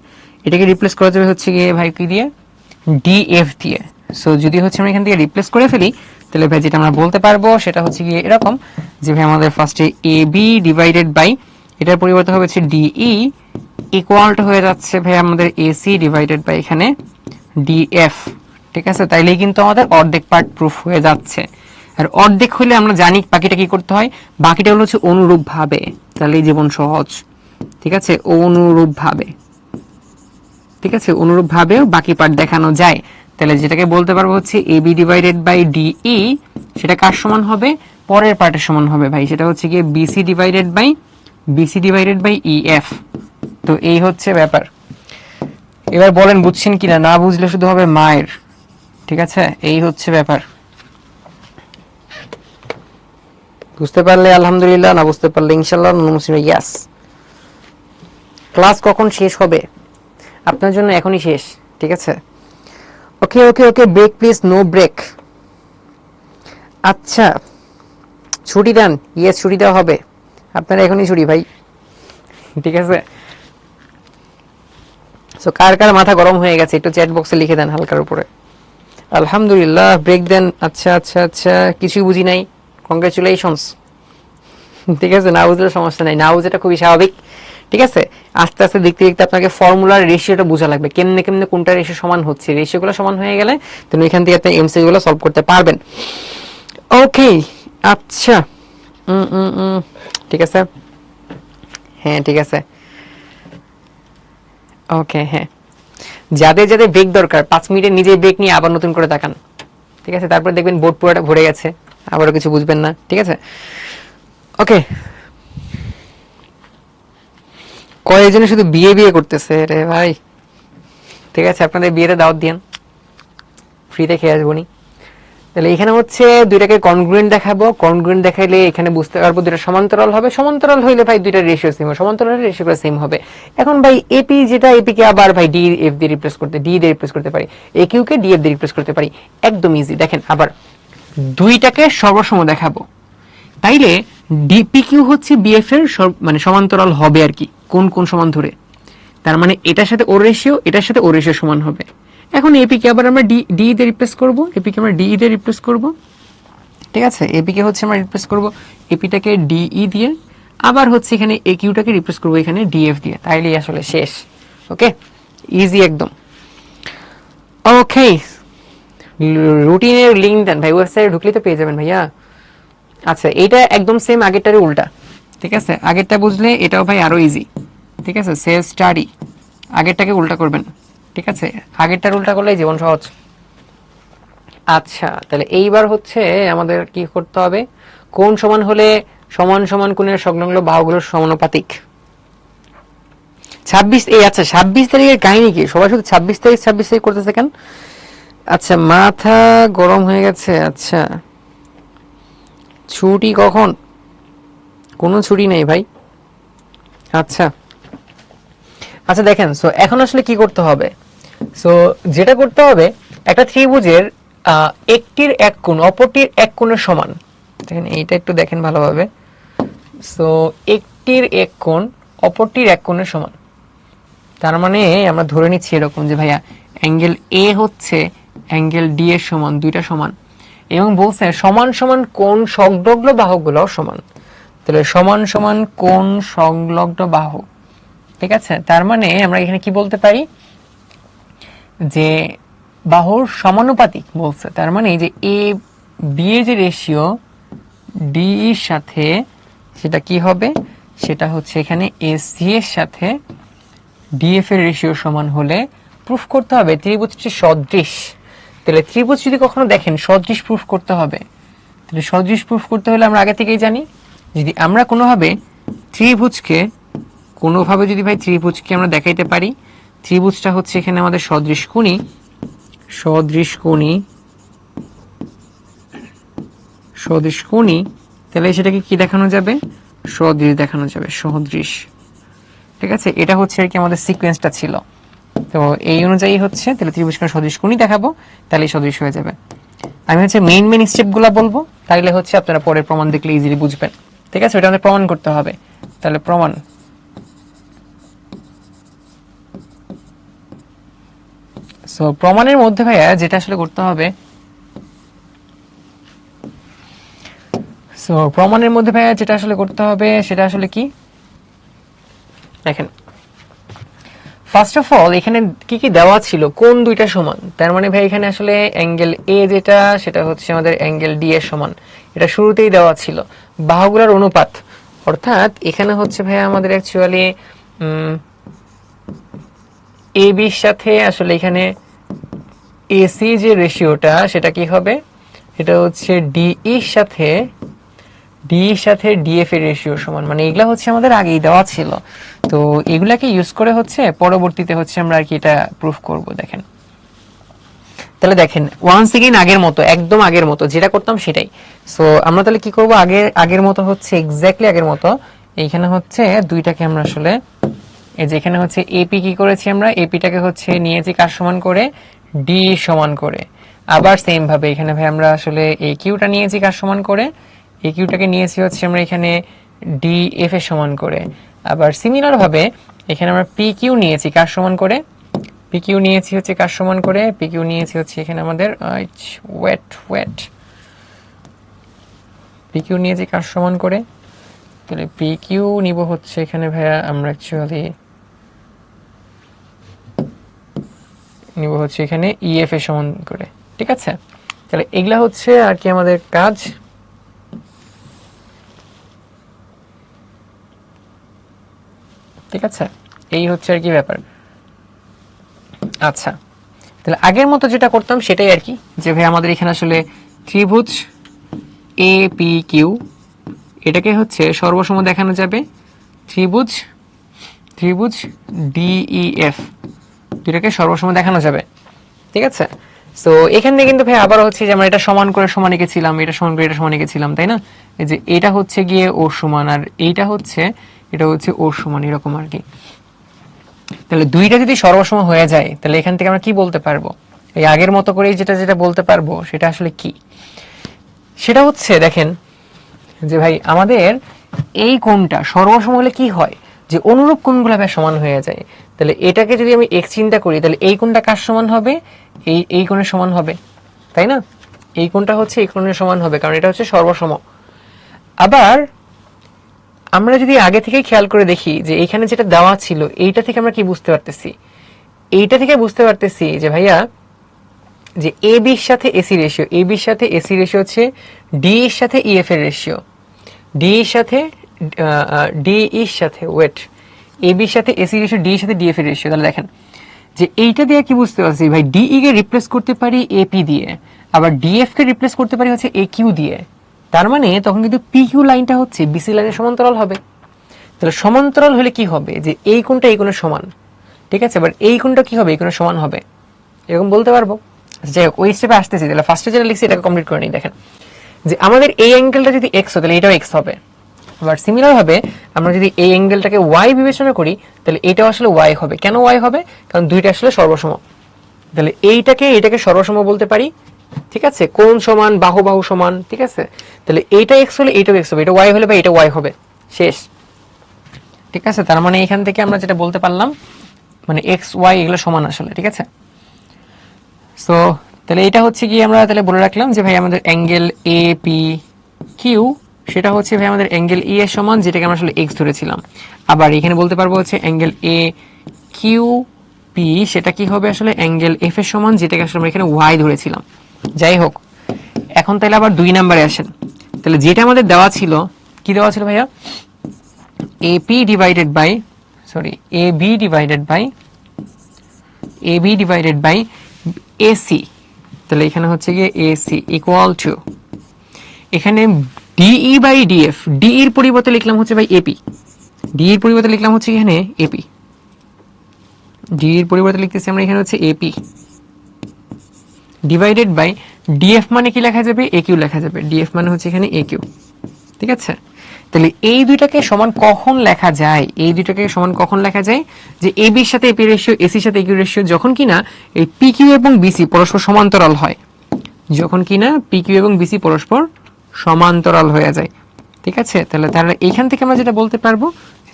এটাকে রিপ্লেস করা যাবে হচ্ছে গিয়ে ভাই কি দিয়ে, ডিএফ দিয়ে। সো যদি হচ্ছে আমরা এখান থেকে রিপ্লেস করে ফেলি, তাহলে ভাই যেটা আমরা বলতে পারবো সেটা হচ্ছে গিয়ে এরকম যে ভাই আমাদের ফার্স্টে এ বি ডিভাইডেড বাই, এটার পরিবর্তে হবে হচ্ছে ডিই ইকুয়াল টু হয়ে যাচ্ছে ভাই আমাদের এসি ডিভাইডেড বাই এখানে ডিএফ। ঠিক আছে, তাইলেই কিন্তু আমাদের অর্ধেক পার্ট প্রুফ হয়ে যাচ্ছে। আর অর্ধেক হলে আমরা জানি বাকিটা কি করতে হয়, বাকিটা হলো হচ্ছে অনুরূপ ভাবে, তাহলে জীবন সহজ। ঠিক আছে, অনুরূপ ভাবে, ঠিক আছে, অনুরূপ ভাবেও বাকি পার্ট দেখানো যায়। তাহলে যেটাকে বলতে পারবো হচ্ছে A B divided by DE, সেটা কার সমান হবে, পরের পার্টের সমান হবে ভাই, সেটা হচ্ছে গিয়ে বিসি ডিভাইডেড বাই ইএফ। তো এই হচ্ছে ব্যাপার। এবার বলেন বুঝছেন কিনা, না বুঝলে শুধু হবে মায়ের। ঠিক আছে, এই হচ্ছে ব্যাপার। বুঝতে পারলে আলহামদুলিল্লাহ, না বুঝতে পারলে ইনশাআল্লাহ ইয়াস। ক্লাস কখন শেষ হবে? আপনার জন্য এখনই শেষ। ঠিক আছে, ওকে ওকে ওকে, ব্রেক প্লিজ, নো ব্রেক। আচ্ছা ছুটি দেন, ইয়েস ছুটি দেওয়া হবে, আপনারা এখনই ছুটি ভাই। ঠিক আছে, সো কার কার মাথা গরম হয়ে গেছে একটু চ্যাট বক্সে লিখে দেন হালকার উপরে। আলহামদুলিল্লাহ, ব্রেক দেন। আচ্ছা আচ্ছা আচ্ছা, কিছুই বুঝি নাই, কংগ্রেচুলেশনস। ঠিক আছে, না বুঝলে সমস্যা নাই, না বুঝেটা খুবই স্বাভাবিক। ঠিক আছে, আস্তে আস্তে দেখতে দেখতে আপনাকে ফর্মুলার রেশিওটা বোঝা লাগবে, কেমনে কেমনে কোনটা রেশিও সমান হচ্ছে। রেশিওগুলো সমান হয়ে গেলে তুমি এখান থেকে আপনি এমসিকিউ গুলো সলভ করতে পারবেন। ওকে, আচ্ছা ঠিক আছে, হ্যাঁ ঠিক আছে, ওকে হ্যাঁ। যাদের যাদের ব্রেক দরকার 5 মিনিটের নিজেই ব্রেক নিয়ে আবার নতুন করে তাকান। ঠিক আছে, তারপর দেখবেন বোর্ড পুরোটা ভরে গেছে, আবারও কিছু বুঝবেন না। ঠিক আছে, ওকে। কয়েকজনে শুধু বিয়ে বিয়ে করতেছে রে ভাই। ঠিক আছে, আপনাদের বিয়েতে দাওয়াত দিয়েন, ফ্রিতে খেয়ে আসবো নি। তাহলে এখানে হচ্ছে দুইটাকে কনগ্রুয়েন্ট দেখাবো, কনগ্রুয়েন্ট দেখাইলে এখানে বুঝতে পারবো দুইটা সমান্তরাল হবে, সমান্তরাল হইলে ভাই দুইটা রেশিও সেম হবে, সমান্তরাল রেশিও সেম হবে। এখন ভাই এপি যেটা, এপি কে আবার ভাই ডি এফ দিয়ে রিপ্লেস করতে, ডি দিয়ে রিপ্লেস করতে পারি, এ কিউ কে ডি এফ দিয়ে রিপ্লেস করতে পারি, একদম ইজি। দেখেন আবার দুইটাকে সর্বসম দেখাবো, তাইলে ডিপি কিউ হচ্ছে বিএফ এর মানে সমান্তরাল হবে আর কি, কোন কোন সমান ধরে, তার মানে এটার সাথে ওর রেশিও, এটার সাথে ওর রেশিও সমান হবে। এখন এপি কে আবার আমরা ডি দিয়ে রিপ্লেস করব, এপি কে আমরা ডি দিয়ে রিপ্লেস করব। ঠিক আছে, এপি কে হচ্ছে আমরা রিপ্লেস করব এপিটাকে ডিই দিয়ে, আবার হচ্ছে এখানে এ কিউটাকে রিপ্লেস করব এখানে ডিএফ দিয়ে, তাইলেই আসলে শেষ। ওকে, ইজি একদম। ওকে, রুটিনের লিংক দেন ভাই, ওয়েবসাইটে ঢুকলে তো পেয়ে যাবেন ভাইয়া। আচ্ছা, এটা একদম সেম আগেরটারই উল্টা। ঠিক আছে, আগেরটা বুঝলে এটাও ভাই আরো ইজি। ঠিক আছে, সেলফ স্টাডি, আগেরটাকে উল্টা করবেন। ঠিক আছে, আগেরটার উল্টা করলেই জীবন সহজ। আচ্ছা, তাহলে এইবার হচ্ছে আমাদের কি করতে হবে, কোণ সমান হলে সমান সমান কোণের সংলগ্ন বাহুগুলোর সমানুপাতিক। 26, এই আচ্ছা 26 তারিখের কাহিনী কি, সবাই শুধু 26 তারিখ করতেছে কেন? আচ্ছা, মাথা গরম হয়ে গেছে। আচ্ছা, ছুটি কখন? কোনো ছুটি নেই ভাই। আচ্ছা আচ্ছা, দেখেন সো এখন আসলে কি করতে হবে, সো যেটা করতে হবে, একটা ত্রিভুজের একটির এক কোণ অপরটির এক কোণের সমান। দেখেন এইটা একটু দেখেন ভালোভাবে, সো একটির এক কোণ অপরটির এক কোণের সমান, তার মানে আমরা ধরে নিচ্ছি এরকম যে ভাইয়া অ্যাঙ্গেল এ হচ্ছে অ্যাঙ্গেল ডি এর সমান, দুইটা সমান, এবং বলছে সমান সমান কোণ সংলগ্ন বাহুগুলোও সমান। তাহলে সমান সমান কোণ সংলগ্ন বাহু। ঠিক আছে, তার মানে আমরা এখানে কি বলতে পারি যে বাহুর সমানুপাতিক বলছে, তার মানে যে এ বি এর যে রেশিও ডি এর সাথে সেটা কি হবে, সেটা হচ্ছে এখানে এ সি এর সাথে ডিএফ এর রেশিও সমান হলে প্রুফ করতে হবে ত্রিভুজটি সদৃশ। তাহলে ত্রিভুজ যদি কখনো দেখেন সদৃশ প্রুফ করতে হবে, তাহলে সদৃশ প্রুফ করতে হলে আমরা আগে থেকেই জানি, যদি আমরা কোনোভাবে যদি ভাই ত্রিভুজকে আমরা দেখাইতে পারি, ত্রিভুজটা হচ্ছে এখানে আমাদের সদৃশ কোণী, তাহলে সেটাকে কি দেখানো যাবে, সদৃশ দেখানো যাবে, সদৃশ। ঠিক আছে, এটা হচ্ছে আর কি আমাদের সিকোয়েন্সটা ছিল। তো এই অনুযায়ী হচ্ছে তাহলে ত্রিভুজকোণ সদৃশ কোণই দেখাবো, তাহলে সদৃশ হয়ে যাবে। আমি হচ্ছে মেইন স্টেপগুলো বলবো, তাইলে হচ্ছে আপনারা পরের প্রমাণ দেখলে ইজিলি বুঝবেন। ঠিক আছে, এটা আমাদের প্রমাণ করতে হবে। তাহলে প্রমাণ, সো প্রমাণের মধ্যে ভাইয়া যেটা আসলে করতে হবে, সো প্রমাণের মধ্যে ভাইয়া যেটা আসলে করতে হবে সেটা আসলে কি দেখেন। ফার্স্ট অফ অল এখানে কি কি দেওয়া ছিল, কোন দুইটা সমান, তার মানে ভাই এখানে আসলে অ্যাঙ্গেল এ যেটা সেটা হচ্ছে আমাদের অ্যাঙ্গেল ডি এর সমান, এটা শুরুতেই দেওয়া ছিল। বাহুগুলোর অনুপাত, অর্থাৎ এখানে হচ্ছে ভাই আমাদের অ্যাকচুয়ালি এ বির সাথে আসলে এখানে এসি যে রেশিওটা সেটা কি হবে, এটা হচ্ছে ডিইর সাথে ডিএফ এর রেশিও সমান, মানে এগুলা হচ্ছে আমাদের আগেই দেওয়া ছিল। তো এগুলাকে ইউজ করে হচ্ছে পরবর্তীতে হচ্ছে আমরা আর কি এটা প্রুফ করব। দেখেন, তাহলে দেখেন ওয়ান্স এগেইন আগের মতো, একদম আগের মতো যেটা করতাম সেটাই। সো আমরা তাহলে কি করব, আগের মতো হচ্ছে এক্স্যাক্টলি আগের মতো। এইখানে হচ্ছে দুইটাকে আমরা আসলে এই যে এখানে হচ্ছে এপি কি করেছি আমরা, এপিটাকে হচ্ছে নিয়েছি কার সমান করে, ডি সমান করে। আবার সেম ভাবে এখানে ভাই আমরা আসলে এই কিউটা নিয়েছি কার সমান করে, এই কিউটাকে নিয়েছি হচ্ছে আমরা এখানে ডি এফ এর সমান করে। আবার সিমিলার ভাবে এখানে আমরা পি কিউ নিয়েছি কার সমান করে, পি কিউ নিয়েছি হচ্ছে কার সমান করে, পি কিউ নিয়েছি হচ্ছে এখানে আমাদের ওয়েট পি কিউ নিয়েছি কার সমান করে, তাহলে পি কিউ নিব হচ্ছে এখানে ভাইয়া আমরা অ্যাকচুয়ালি নিব হচ্ছে এখানে ইএফ এর সমান করে। ঠিক আছে, তাহলে এগুলা হচ্ছে আর কি আমাদের কাজ। ঠিক আছে, এই হচ্ছে আর কি ব্যাপার। আচ্ছা, তাহলে আগের মতো যেটা করতাম সেটাই আর কি, যে ভাই আমাদের এখানে আসলে ত্রিভুজ এ পি কিউ এটাকে হচ্ছে সর্বসম দেখানো যাবে ত্রিভুজ ডিইএফ দুটাকে সর্বসম দেখানো যাবে। ঠিক আছে, সো এখান থেকে কিন্তু ভাই আবার হচ্ছে যে আমরা এটা সমান করে সমান এঁকেছিলাম, এটা সমান করে এটা সমান এঁকেছিলাম, তাই না? এই যে এটা হচ্ছে গিয়ে ওর সমান, আর এটা হচ্ছে ওর সমান, এরকম আর কি। তাহলে দুইটা যদি সর্বসম হয়ে যায় তাহলে এখান থেকে আমরা কি বলতে পারবো, এই আগের মতো করেই যেটা বলতে পারবো সেটা আসলে কি, সেটা হচ্ছে দেখেন যে ভাই আমাদের এই কোণটা সর্বসম হলে কি হয়, যে অনুরূপ কোণগুলো ভাই সমান হয়ে যায়। তাহলে এটাকে যদি আমি এক্স চিন্তা করি তাহলে এই কোণটা কার সমান হবে, এই কোণের সমান হবে, তাই না? এই কোণটা হচ্ছে এই কোণের সমান হবে, কারণ এটা হচ্ছে সর্বসম। আবার আমরা যদি আগে থেকে খেয়াল করে দেখি যে এখানে যেটা দেওয়া ছিল এইটা থেকে আমরা কি বুঝতে পারতেছি, এইটা থেকে বুঝতে পারতেছি যে ভাইয়া যে এ বির সাথে এসি রেশিও, এ বির সাথে এসি রেশিও হচ্ছে ডি এর সাথে ইএফ এর রেশিও, ডি এর সাথে ওয়েট এ বির সাথে এসি রেশিও, ডি এর সাথে ডিএফ এর রেশিও। তাহলে দেখেন যে এইটা দিয়ে কি বুঝতে পারছি ভাই, ডিই কে রিপ্লেস করতে পারি এপি দিয়ে, আবার ডিএফ কে রিপ্লেস করতে পারি হচ্ছে এ কিউ দিয়ে। তার মানে তখন কিন্তু পি কিউ লাইনটা হচ্ছে বিসি লাইনের সমান্তরাল হবে। তাহলে সমান্তরাল হলে কি হবে, যে এই কোণটা এই কোণের সমান। ঠিক আছে, এবার এই কোণটা কি হবে, এই কোণের সমান হবে, এরকম বলতে পারবো। যাই হোক, ওই স্টেপে আসতেছি। তাহলে ফার্স্টে যেটা লিখছি এটাকে কমপ্লিট করে নিই। দেখেন যে আমাদের এই অ্যাঙ্গেলটা যদি এক্স হয় তাহলে এটাও এক্স হবে। আবার সিমিলার ভাবে আমরা যদি এই অ্যাঙ্গেলটাকে ওয়াই বিবেচনা করি তাহলে এটাও আসলে ওয়াই হবে। কেন ওয়াই হবে, কারণ দুইটা আসলে সর্বসম। তাহলে এটাকে সর্বসম বলতে পারি। ঠিক আছে, কোণ সমান, বাহু সমান। ঠিক আছে, তাহলে এইটা এক্স হলে এইটাও এক্স হবে, এটা ওয়াই হলে বা এটা ওয়াই হবে, শেষ। ঠিক আছে, তার মানে এখান থেকে আমরা যেটা বলতে পারলাম মানে এক্স ওয়াই এগুলো সমান আসলে। ঠিক আছে, সো তাহলে এটা হচ্ছে কি আমরা তাহলে বলে রাখলাম যে ভাই আমাদের অ্যাঙ্গেল এ পি কিউ সেটা হচ্ছে ভাই আমাদের অ্যাঙ্গেল ই এর সমান, যেটাকে আমরা আসলে এক্স ধরেছিলাম। আবার এখানে বলতে পারবো হচ্ছে অ্যাঙ্গেল এ কিউ পি সেটা কি হবে আসলে অ্যাঙ্গেল এফ এর সমান, যেটাকে আসলে আমরা এখানে ওয়াই ধরেছিলাম। যাই হোক, এখন তাহলে আবার 2 নম্বরে আসেন। তাহলে যেটা আমাদের দেওয়া ছিল, কি দেওয়া ছিল ভাইয়া, AP divided by AB divided by AC. তাহলে এখানে হচ্ছে গিয়ে এসি ইকুয়াল টু এখানে ডিই বাই ডিএফ, ডি এর পরিবর্তে লিখলাম হচ্ছে ভাই এপি, ডি এর পরিবর্তে লিখলাম হচ্ছে এখানে এপি, ডি এর পরিবর্তে লিখতেছি আমরা এখানে হচ্ছে এপি ডিভাইডেড বাই ডিএফ মানে কি লেখা যাবে, এ কিউ লেখা যাবে। ডিএফ মানে হচ্ছে এখানে এ কিউ। ঠিক আছে, তাহলে এই দুইটাকে সমান কখন লেখা যায়, এই দুইটাকে সমান কখন লেখা যায়, যে AB এর সাথে AP রেশিও, AC এর সাথে AQ রেশিও যখন কিনা এই PQ এবং BC পরস্পর সমান্তরাল হয়, যখন কিনা PQ এবং BC পরস্পর সমান্তরাল হয়ে যায়। ঠিক আছে, তাহলে তাহলে এইখান থেকে আমরা যেটা বলতে পারবো,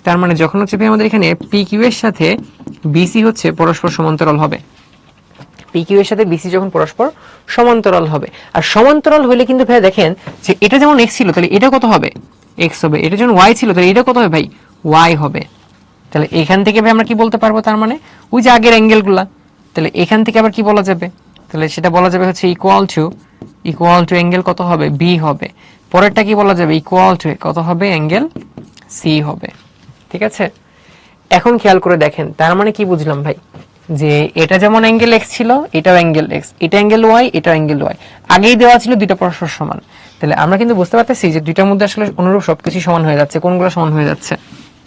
তার মানে যখন হচ্ছে আমাদের এখানে PQ এর সাথে BC হচ্ছে পরস্পর সমান্তরাল হবে, PQ এর সাথে BC যখন পরস্পর সমান্তরাল হবে, আর সমান্তরাল হলে কিন্তু ভাই দেখেন যে এটা যেমন x ছিল তাহলে এটা কত হবে, x হবে, এটা যখন y ছিল তাহলে এটা কত হবে ভাই, y হবে। তাহলে এখান থেকে ভাই আমরা কি বলতে পারবো, তার মানে ওই যে আগের অ্যাঙ্গেলগুলা, তাহলে এখান থেকে আবার কি বলা যাবে, তাহলে সেটা বলা যাবে হচ্ছে ইকুয়াল টু অ্যাঙ্গেল কত হবে, b হবে। পরেরটা কি বলা যাবে, ইকুয়াল টু কত হবে, অ্যাঙ্গেল c হবে। ঠিক আছে, এখন খেয়াল করে দেখেন তার মানে কি বুঝলাম ভাই, যে এটা যেমন অ্যাঙ্গেল x ছিল, এটাও অ্যাঙ্গেল x, এটা অ্যাঙ্গেল y, এটা অ্যাঙ্গেল y, আগেই দেওয়া ছিল দুইটা পরস্পর সমান। তাহলে আমরা কিন্তু বুঝতে পারতেছি যে দুইটার মধ্যে আসলে অনুরূপ সবকিছু সমান হয়ে যাচ্ছে, কোনগুলো সমান হয়ে যাচ্ছে,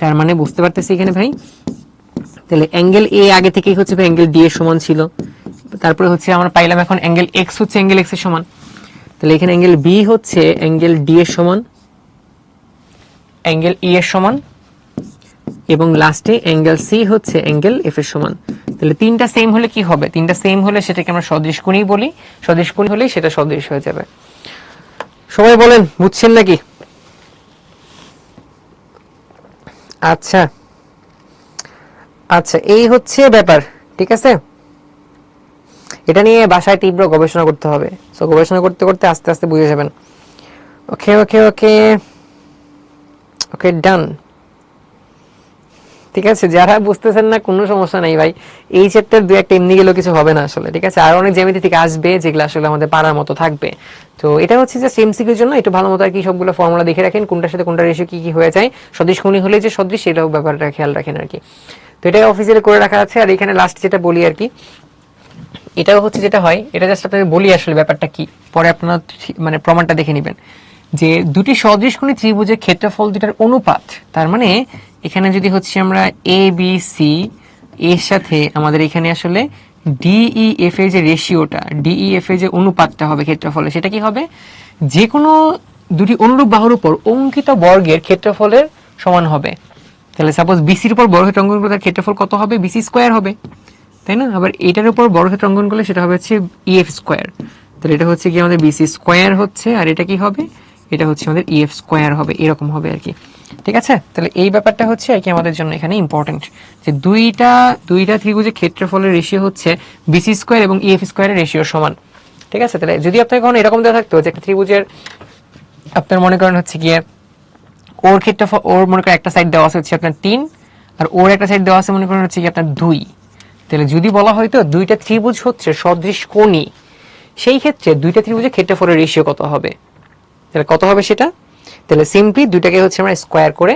তার মানে বুঝতে পারতেছি এখানে ভাই। তাহলে অ্যাঙ্গেল a আগে থেকেই হচ্ছে অ্যাঙ্গেল d এর সমান ছিল, তারপরে হচ্ছে আমরা পাইলাম এখন অ্যাঙ্গেল x হচ্ছে অ্যাঙ্গেল x এর সমান, তাহলে এখানে অ্যাঙ্গেল b হচ্ছে অ্যাঙ্গেল d এর সমান, অ্যাঙ্গেল e এর সমান, এবং লাস্টে অ্যাঙ্গেল সি হচ্ছে অ্যাঙ্গেল এফ এর সমান। তাহলে তিনটা সেম হলে কি হবে, তিনটা সেম হলে সেটাকে আমরা সদৃশ কোণই বলি, সদৃশ কোণ হলেই সেটা সদৃশ হয়ে যাবে। সবাই বলেন বুঝছেন নাকি? আচ্ছা আচ্ছা, এই হচ্ছে ব্যাপার। ঠিক আছে, এটা নিয়ে বাসায় তীব্র গবেষণা করতে হবে, সো গবেষণা করতে করতে আস্তে আস্তে বুঝে যাবেন। ওকে ওকে ওকে ওকে, ডান। ঠিক আছে, যারা বুঝতেছেন না কোনো সমস্যা নাই ভাই, এই চ্যাপ্টার দু একটা এমনি গেলেও কিছু হবে না আসলে। ঠিক আছে, আর অনেক জ্যামিতি থেকে আসবে যেগুলো আসলে আমাদের পারার মতো থাকবে। তো এটা হচ্ছে যে এমসিকিউর জন্য একটু ভালো মতো আর কি সবগুলো ফর্মুলা দেখে রাখেন, কোনটার সাথে কোনটা রেশিও কি কি হয়ে যায়, সদৃশ কোণী হলে যে সদৃশ সেটাও ব্যাপারটা খেয়াল রাখেন আর কি। তো এটা অফিসিয়ালি করে রাখা আছে। আর এখানে লাস্ট যেটা বলি আর কি, এটাও হচ্ছে যেটা হয়, এটা জাস্ট আপনাকে বলি আসলে ব্যাপারটা কি, পরে আপনারা মানে প্রমাণটা দেখে নেবেন, যে দুটি সদৃশ কোণী ত্রিভুজের ক্ষেত্রফল দুটার অনুপাত। তার মানে এখানে যদি হচ্ছে আমরা এ বি সি এর সাথে আমাদের এখানে আসলে ডিইএফ এর যে রেশিওটা, ডিইএফ এর যে অনুপাতটা হবে ক্ষেত্রফলে, সেটা কি হবে, যে কোনো দুটি অনুরূপ বাহুর উপর অঙ্কিত বর্গের ক্ষেত্রফলের সমান হবে। তাহলে সাপোজ বিসির উপর বর্গক্ষেত্র অঙ্কন করলে তার ক্ষেত্রফল কত হবে, বিসি স্কয়ার হবে, তাই না? আবার এটার উপর বর্গক্ষেত্র অঙ্কন করলে সেটা হবে হচ্ছে ইএফ স্কয়ার। তাহলে এটা হচ্ছে কি আমাদের বিসি স্কয়ার হচ্ছে, আর এটা কি হবে, এটা হচ্ছে আমাদের ইএফ স্কয়ার হবে, এরকম হবে আর কি। ঠিক আছে, তাহলে এই ব্যাপারটা হচ্ছে আর কি আমাদের জন্য এখানে ইম্পর্টেন্ট, যে দুইটা ত্রিভুজের ক্ষেত্রফলের রেশিও হচ্ছে বিসি স্কয়ার এবং ইএফ স্কয়ারের রেশিও সমান। ঠিক আছে, তাহলে যদি আপনার কখনো এরকম দেওয়া থাকতো যে একটা ত্রিভুজের আপনার মনে করেন হচ্ছে গিয়ে ওর ক্ষেত্রফল, ওর মনে করেন একটা সাইড দেওয়া আছে হচ্ছে আপনার 3, আর ওর একটা সাইড দেওয়া আছে মনে করেন হচ্ছে কি আপনার 2, তাহলে যদি বলা হয়তো দুইটা ত্রিভুজ হচ্ছে সদৃশ কোণী, সেই ক্ষেত্রে দুইটা ত্রিভুজের ক্ষেত্রফলের রেশিও কত হবে, তাহলে কত হবে সেটা, তাহলে সিম্পলি দুইটাকে হচ্ছে আমরা স্কয়ার করে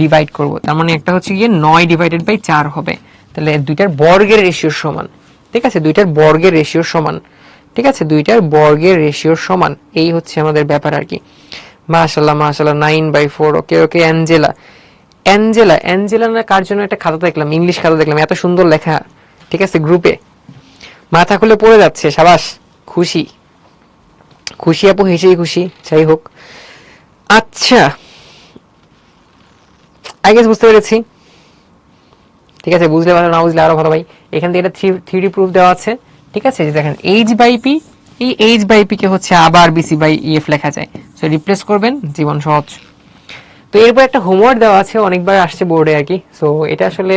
ডিভাইড করব, তার মানে একটা হচ্ছে গিয়ে 9/4 হবে, তাহলে দুইটার বর্গের রেশিও সমান। ঠিক আছে, দুইটার বর্গের রেশিও সমান। ঠিক আছে, দুইটার বর্গের রেশিও সমান, এই হচ্ছে আমাদের ব্যাপার আর কি। মাশাআল্লাহ মাশাআল্লাহ, 9/4। ওকে ওকে, অ্যাঞ্জেলা না কার জন্য একটা খাতা দেখলাম, ইংলিশ খাতা দেখলাম, এত সুন্দর লেখা। ঠিক আছে, গ্রুপে মাথা খুলে পড়ে যাচ্ছে, সাবাস, খুশি খুশি আপু, হেসেই খুশি, যাই হোক। আচ্ছা, আই গেস বুঝতে পেরেছি। ঠিক আছে, বুঝলে ভালো, না বুঝলে আরো ভালো ভাই। এখান থেকে এটা 3D প্রুফ দেওয়া আছে। ঠিক আছে, যে দেখেন h/p, এই h/p কে হচ্ছে আবার bc/ef লেখা যায়, সো রিপ্লেস করবেন, জীবন সহজ। তো এরপর একটা হোমওয়ার্ক দেওয়া আছে, অনেকবার আসছে বোর্ডে আর কি, সো এটা আসলে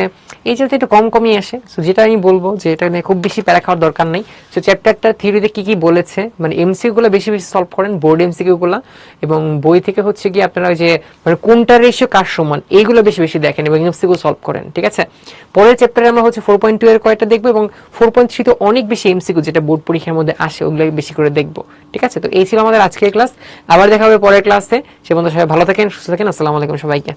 এই চ্যাপ্টারে একটু কমই আসে, সো যেটা আমি বলবো যে এটা নিয়ে খুব বেশি প্যারা খাওয়ার দরকার নাই। সো চ্যাপ্টারটা থিওরিতে কি কি বলেছে, মানে এমসিকিউ গুলো বেশি বেশি সলভ করেন, বোর্ড এমসিকিউ গুলো, এবং বই থেকে হচ্ছে কি আপনারা যে মানে কোনটা রেশিও কার সমান এইগুলো বেশি বেশি দেখেন এবং এমসিকিউ সলভ করেন। ঠিক আছে, পরের চ্যাপ্টারে আমরা হচ্ছে 4.2 এর কয়টা দেখবো, এবং 4.3 তো অনেক বেশি এমসিকিউ যেটা বোর্ড পরীক্ষার মধ্যে আসে, ওগুলো বেশি করে দেখবো। ঠিক আছে, তো এই ছিল আমাদের আজকের ক্লাস, আবার দেখা হবে পরের ক্লাসে। সে পর্যন্ত সবাই ভালো থাকেন, সুস্থ থাকেন, আসসালামু আলাইকুম সবাইকে।